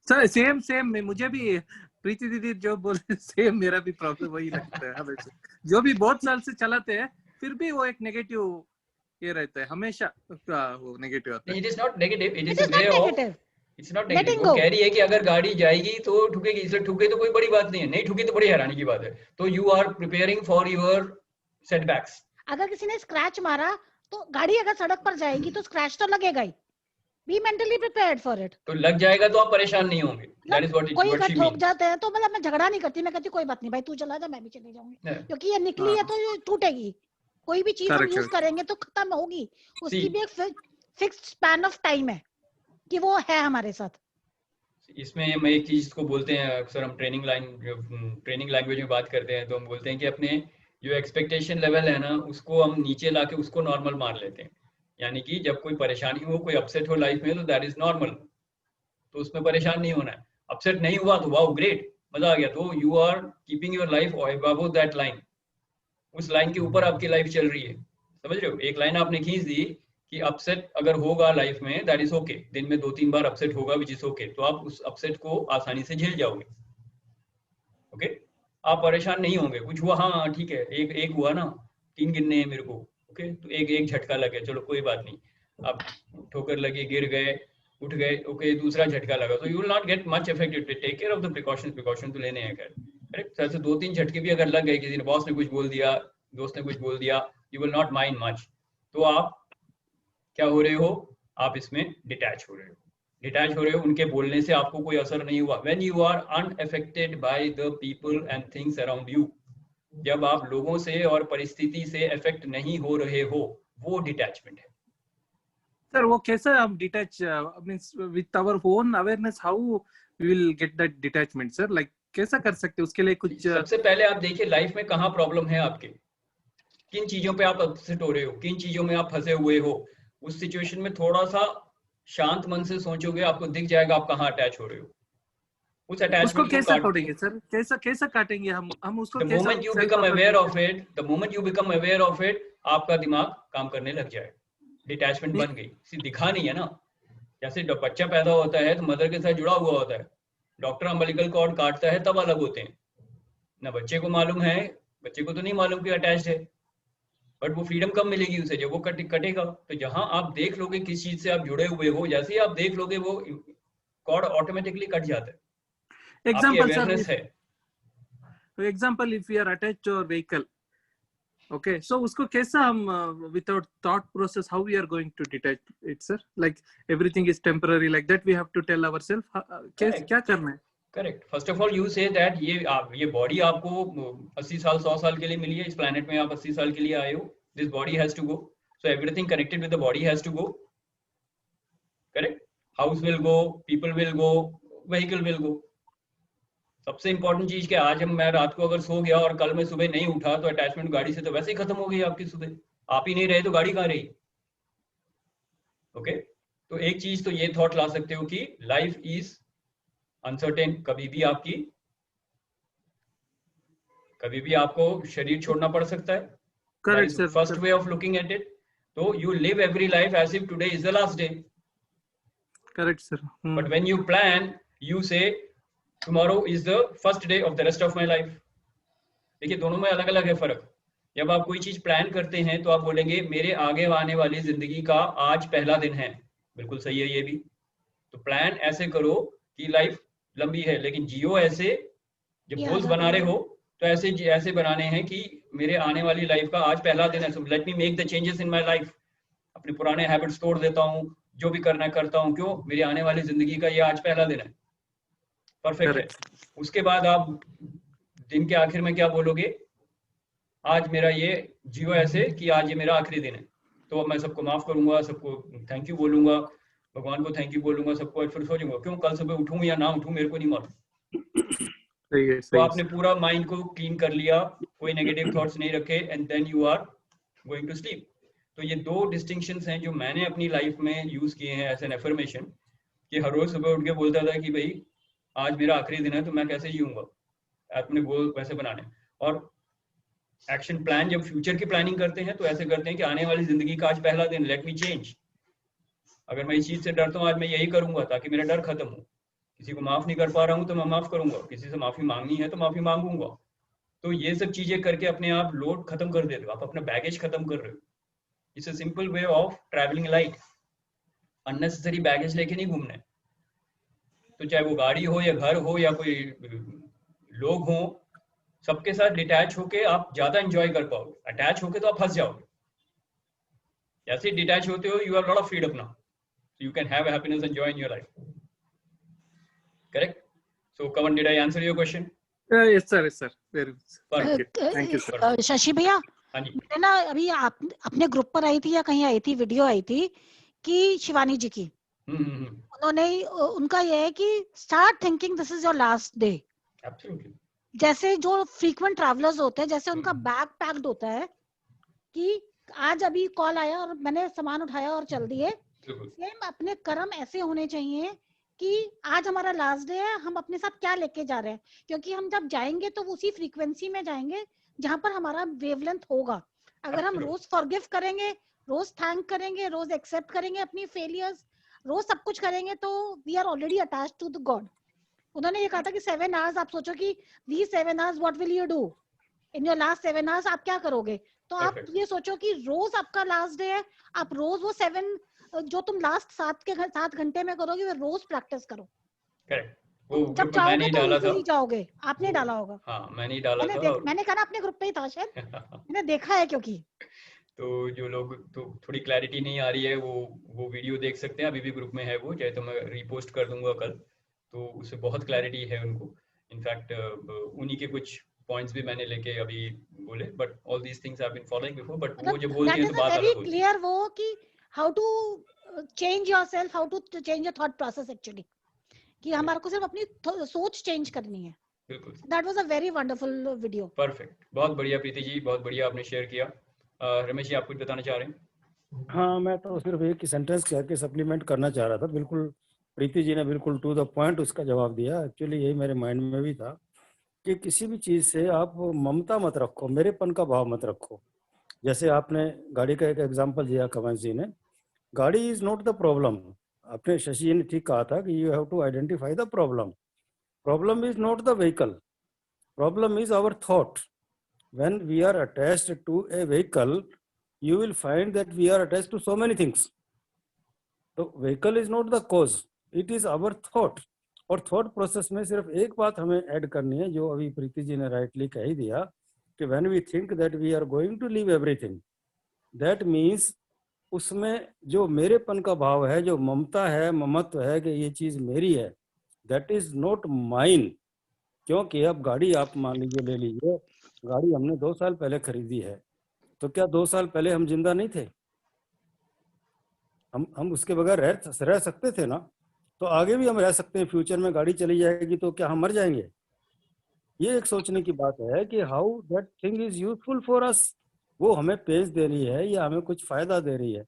सर सेम सेम मुझे भी प्रीति दीदी जो बोले सेम मेरा भी प्रॉब्लम वही लगता है हमेशा। जो भी बहुत साल से चलाते हैं फिर भी वो एक नेगेटिव ये रहता है हमेशा, वो नेगेटिव आता है। It is not negative, it it is a is way not off, negative, it's not letting negative. Go. वो कह रही है कि अगर गाड़ी जाएगी तो ठुकेगी, इसलिए ठुके तो कोई बड़ी बात नहीं है, नहीं ठुकी तो बड़ी हैरानी की बात है। तो you are preparing for your setbacks. अगर किसी ने स्क्रैच मारा तो गाड़ी अगर सड़क पर जाएगी तो स्क्रैच तो लगेगा ही, be mentally prepared for it. तो लग जाएगा तो आप परेशान नहीं होंगे, दैट इज व्हाट कोई व्हाट अगर शी ठोक मीन। जाते हैं तो मतलब मैं झगड़ा नहीं करती, मैं कहती कोई बात नहीं भाई, तू चला जा मैं भी चली जाऊंगी, क्योंकि ये निकली है तो ये टूटेगी। कोई भी चीज हम Correct, यूज correct. करेंगे तो खत्म होगी, उसकी See, भी एक फिक्स्ड स्पैन ऑफ टाइम है कि वो है हमारे साथ। इसमें हम एक चीज को बोलते हैं, अक्सर हम ट्रेनिंग लैंग्वेज में बात करते हैं तो हम बोलते हैं कि अपने जो एक्सपेक्टेशन लेवल है ना उसको हम नीचे लाके उसको नॉर्मल मान लेते हैं। यानी कि जब कोई परेशानी हो, कोई अपसेट हो लाइफ में, तो दैट इज नॉर्मल, तो उसमें परेशान नहीं होना है। अपसेट नहीं हुआ तो वाओ ग्रेट, मजा आ गया, तो you are keeping your life above that line, उस लाइन के ऊपर आपकी लाइफ चल रही है। समझ रहे हो, एक लाइन आपने खींच दी कि अपसेट अगर होगा लाइफ में दैट इज ओके, दिन में 2-3 बार अपसेट होगा विच इज ओके, तो आप उस अपसेट को आसानी से झेल जाओगे। ओके, आप परेशान नहीं होंगे। कुछ हुआ, हाँ ठीक है, एक हुआ ना, 3 गिनने हैं मेरे को, ओके, तो एक झटका लगे, चलो कोई बात नहीं, आप ठोकर लगे, गिर गए, उठ गए, ओके, दूसरा झटका लगा, तो you will not get much affected, take care of the precaution तो लेने हैं। करेक्ट, ऐसे 2-3 झटके भी अगर लग गए, किसी ने, बॉस ने कुछ बोल दिया, दोस्त ने कुछ बोल दिया, you will not mind much, तो आप क्या हो रहे हो, आप इसमें डिटैच हो रहे हो, डिटैच हो रहे हो, उनके बोलने से आपको कोई असर नहीं हुआ। When you are unaffected by the people and things around you, जब आप लोगों से और परिस्थिति से अफेक्ट नहीं हो रहे हो, वो डिटैचमेंट है। सर वो कैसा हम detach means with our own awareness, how we will get that detachment sir, like कैसा कर सकते हैं उसके लिए कुछ? सबसे पहले आप देखिए लाइफ में कहाँ प्रॉब्लम है आपके, किन चीजों पे आप अपसेट हो रहे हो, किन चीजों में आप फंसे हुए हो। उस सिचुएशन में थोड़ा सा शांत मन से सोचोगे, आपको दिख जाएगा आप कहाँ अटैच हो रहे हो। उस उसको अटैचमेंट कैसा काटेंगे सर, कैसा काटेंगे हम उसको? The moment you become aware of it, the moment you become aware of it, आपका दिमाग काम करने लग जाए, डिटैचमेंट बन गई। सिर्फ दिखा नहीं है ना, जैसे बच्चा पैदा होता है तो मदर के साथ जुड़ा हुआ होता है, डॉक्टर अम्बिलिकल कॉर्ड काटता है तब अलग होते हैं ना। बच्चे को मालूम है, बच्चे को तो नहीं मालूम कि अटैच्ड है, बट वो फ्रीडम कब मिलेगी उसे, जब वो कटेगा। तो जहां आप देख लोगे किस चीज से आप जुड़े हुए हो, जैसे ही आप देख लोगे वो कॉर्ड ऑटोमेटिकली कट जाता है, आपकी अवेयरनेस है। Example, if we are attached to our vehicle, okay, so उसको कैसा हम without thought process, how we are going to detach it sir, like everything is temporary, like that we have to tell ourselves क्या करना है? Correct, first of all you say that ये बॉडी आपको 80 साल 100 साल के लिए मिली है, इस प्लेनेट में आप 80 साल के लिए आए हो, this body has to go, so everything connected with the body has to go. Correct, house will go, people will go, vehicle will go. सबसे इंपॉर्टेंट चीज क्या, आज मैं रात को अगर सो गया और कल मैं सुबह नहीं उठा तो अटैचमेंट गाड़ी से तो वैसे ही खत्म हो गई आपकी। सुबह आप ही नहीं रहे तो गाड़ी कहाँ रही। ओके, तो एक चीज तो ये थॉट ला सकते हो कि लाइफ इज अनसर्टेन, कभी भी आपको शरीर छोड़ना पड़ सकता है। Correct sir, first way of looking at it, तो you live every life as if today is the last day. Correct sir, but when you plan, you say tomorrow is the first day of the rest of my life। देखिए दोनों में अलग अलग है फर्क। जब आप कोई चीज प्लान करते हैं तो आप बोलेंगे मेरे आगे आने वाली जिंदगी का आज पहला दिन है, बिल्कुल सही है ये भी। तो प्लान ऐसे करो कि लाइफ लंबी है, लेकिन जियो ऐसे, जब गोल्स बना रहे हो तो ऐसे बनाने हैं कि मेरे आने वाली लाइफ का आज पहला दिन है, so let me make the changes in my life. अपने पुराने हैबिट्स तोड़ देता हूँ, जो भी करना करता हूँ, क्यों, मेरी आने वाली जिंदगी का ये आज पहला दिन है। परफेक्ट है। उसके बाद आप दिन के आखिर में क्या बोलोगे, आज मेरा ये जियो ऐसे कि आज ये मेरा आखिरी दिन है, तो मैं सबको माफ करूंगा, सबको थैंक यू बोलूंगा, भगवान को थैंक यू बोलूंगा, सबको फिर सोचूंगा क्यों कल सुबह उठूं या ना उठूं मेरे को नहीं मालूम। तो आपने पूरा माइंड को क्लीन कर लिया, कोई नेगेटिव थॉट्स नहीं रखे, and then you are going to sleep. तो ये 2 डिस्टिंक्शंस हैं जो मैंने अपनी लाइफ में यूज किए हैं एज एन एफर्मेशन, कि हर रोज सुबह उठ के बोलता था कि भाई आज मेरा आखिरी दिन है तो मैं कैसे जीऊंगा, अपने गोल वैसे बनाने। और एक्शन प्लान, जब फ्यूचर की प्लानिंग करते हैं तो ऐसे करते हैं कि आने वाली जिंदगी का आज पहला दिन, लेट मी चेंज। अगर मैं इस चीज से डरता हूँ, आज मैं यही करूंगा ताकि मेरा डर खत्म हो। किसी को माफ नहीं कर पा रहा हूँ तो मैं माफ करूंगा, किसी से माफी मांगनी है तो माफी मांगूंगा। तो ये सब चीजें करके अपने आप लोड खत्म कर देते हो, आप अपना बैगेज खत्म कर रहे हो। It's a simple way of travelling light. Unnecessary baggage लेके नहीं घूमना है। तो चाहे वो गाड़ी हो या घर हो या कोई लोग हो, सबके साथ डिटैच होके आप ज्यादा एंजॉय कर पाओगे। अटैच होके तो आप फंस जाओगे। जैसे ही डिटैच होते हो, you are lot of freedom now, so you can have happiness and joy in your life. Correct? So Kavan, did I answer your question? Yes sir, yes sir, very Perfect. thank you sir. Shashi भैया, हाँ जी। मैंने ना अभी आप अपने ग्रुप पर आई थी या कहीं आई थी, वीडियो आई थी कि शिवानी जी की, उन्होंने उनका ये है कि start thinking this is your last day. Absolutely. जैसे जो फ्रीक्वेंट ट्रैवलर्स होते हैं, जैसे उनका बैग पैक्ड होता है कि आज अभी कॉल आया और मैंने सामान उठाया और चल दिए, सेम अपने कर्म ऐसे होने चाहिए कि आज हमारा लास्ट डे है, हम अपने साथ क्या लेके जा रहे हैं, क्योंकि हम जब जाएंगे तो उसी फ्रीक्वेंसी में जाएंगे जहां पर हमारा वेवलेंथ होगा। अगर हम रोज फॉरगिव करेंगे, रोज थैंक करेंगे, रोज एक्सेप्ट करेंगे अपनी फेलियर्स, रोज सब कुछ करेंगे, तो we are already attached to the god. उन्होंने ये कहा था कि 7 आवर्स, आप सोचो कि these 7 hours what will you do in your last 7 hours, आप क्या करोगे। तो आप ये सोचो कि रोज आपका लास्ट डे है, आप रोज वो 7 जो तुम लास्ट 7 घंटे में करोगे, वो रोज प्रैक्टिस करो। करेक्ट। वो जब जाओगे तो इजीली जाओगे। आपने डाला होगा। हाँ, मैंने डाला था। मैंने कहा ना अपने ग्रुप पे ही था शायद, मैंने देखा है। क्योंकि तो जो लोग तो थोड़ी क्लैरिटी नहीं आ रही है, वो वीडियो देख सकते हैं, अभी भी ग्रुप में है वो, चाहे तो मैं रीपोस्ट कर दूंगा कल, तो उससे बहुत क्लैरिटी है उनको। इनफैक्ट उन्हीं के कुछ पॉइंट्स भी मैंने लेके अभी बोले, but all these things I have been following before, but वो जब बोलती है तो बात अलग होती है। क्लियर वो कि how to change yourself, how to change your thought process actually, कि हमारे को सिर्फ अपनी सोच चेंज करनी है। बिल्कुल। That was a very wonderful video. Perfect, बहुत बढ़िया प्रीति जी, बहुत बढ़िया आपने शेयर किया। रमेश जी, आप कुछ बताना चाह रहे हैं? हाँ, मैं तो सिर्फ एक ही सेंटेंस कह के सप्लीमेंट करना चाह रहा था। बिल्कुल प्रीति जी ने बिल्कुल टू द पॉइंट उसका जवाब दिया। एक्चुअली यही मेरे माइंड में भी था कि किसी भी चीज़ से आप ममता मत रखो, मेरेपन का भाव मत रखो। जैसे आपने गाड़ी का एक एग्जांपल दिया कवंश जी ने, गाड़ी इज नॉट द प्रॉब्लम। आपने शशि जी ने ठीक कहा था कि you have to identify the problem. Problem is not the vehicle, problem is our thought. When we are attached to a vehicle, you will find that we are attached to so many things. तो vehicle is not the cause, it is our thought. और thought process में सिर्फ एक बात हमें ऐड करनी है, जो अभी प्रीति जी ने राइटली कह ही दिया कि when we think that we are going to leave everything, that means उसमें जो मेरेपन का भाव है, जो ममता है, ममत्व है कि ये चीज मेरी है, that is not mine। क्योंकि अब गाड़ी आप मान लीजिए, ले लीजिए, गाड़ी हमने 2 साल पहले खरीदी है, तो क्या 2 साल पहले हम जिंदा नहीं थे? हम उसके बगैर रह सकते थे ना? तो आगे भी हम रह सकते हैं। फ्यूचर में गाड़ी चली जाएगी तो क्या हम मर जाएंगे? ये एक सोचने की बात है कि how that thing is useful for us. वो हमें पेज दे रही है या हमें कुछ फायदा दे रही है।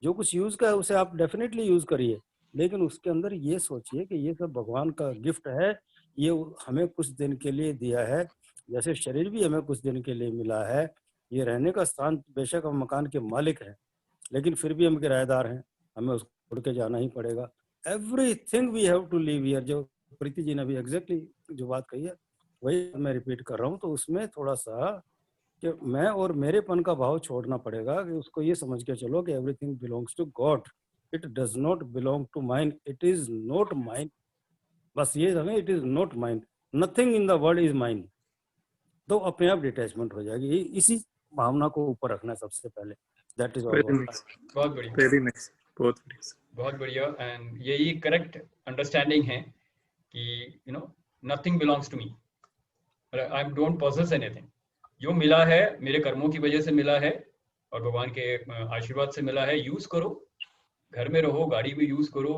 जो कुछ यूज का है उसे आप डेफिनेटली यूज करिए, लेकिन उसके अंदर ये सोचिए कि ये सब भगवान का गिफ्ट है, ये हमें कुछ दिन के लिए दिया है। जैसे शरीर भी हमें कुछ दिन के लिए मिला है। ये रहने का स्थान, बेशक हम मकान के मालिक हैं, लेकिन फिर भी हम किराएदार हैं, हमें उसको छोड़ के जाना ही पड़ेगा। Everything we have to leave here. जो प्रीति जी ने भी एग्जैक्टली जो बात कही है वही मैं रिपीट कर रहा हूँ। तो उसमें थोड़ा सा कि मैं और मेरेपन का भाव छोड़ना पड़ेगा, कि उसको ये समझ के चलो कि everything belongs to God, it does not belong to mine, it is not mine. बस ये समझे, it is not mine, nothing in the world is mine. तो अपने आप डिटैचमेंट हो जाएगी। इसी भावना को ऊपर रखना सबसे पहले। That is all. बहुत बढ़िया, वेरी नाइस, बहुत बढ़िया, बहुत बढ़िया। एंड यही करेक्ट अंडरस्टैंडिंग है कि you know nothing belongs to me, I don't possess anything. जो मिला है मेरे कर्मों की वजह से मिला है और भगवान के आशीर्वाद से मिला है। यूज करो, घर में रहो, गाड़ी भी यूज करो,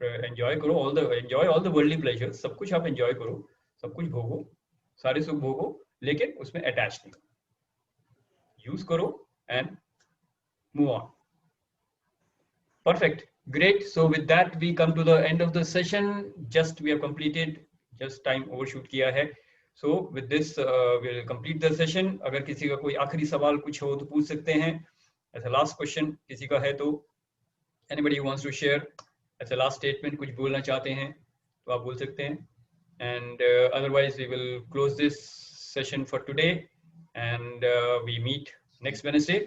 एंजॉय करो, enjoy all the worldly pleasures. सब कुछ आप एंजॉय करो, सब कुछ भोगो, सारे सुख भोगो, लेकिन उसमें अटैच नहीं। यूज करो and move on. Perfect, great. So with that we come to the end of the session. Just we have completed, just time overshoot किया है। So with this we'll complete the session. अगर किसी का कोई आखिरी सवाल कुछ हो तो पूछ सकते हैं. As a last question किसी का है तो anybody who wants to share as a last statement कुछ बोलना चाहते हैं तो आप बोल सकते हैं. And otherwise we will close this session for today and we meet next Wednesday.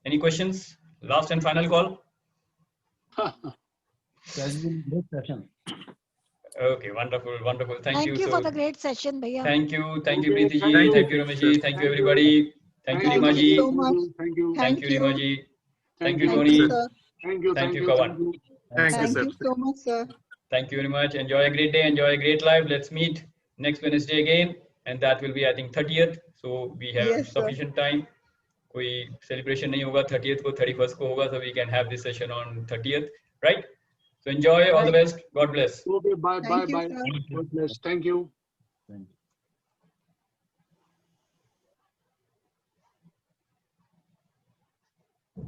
Any questions? Last and final call. That's been a great session. Okay, wonderful, wonderful. Thank you. for So the great session, Bhaiya. thank you Okay, Preeti ji, thank you. thank you Ramesh ji, thank you everybody. Thank you Thank Rima you ji, so much. Thank you. thank you Rima ji, thank you Thank Tony, you, sir. Thank you. Thank you, Thank Kawan. you. Thank you, Thank sir. you so much, sir. Thank you very much. Enjoy a great day, enjoy a great life. Let's meet next Wednesday again, and that will be I think 30th. So we have Yes, sir. sufficient time. कोई celebration नहीं होगा 30th को, 31st को होगा, so we can have this session on 30th, right? So enjoy, all the best. God bless. Okay, bye, bye, Thank you, bye. sir. God bless. Thank you. Thank you.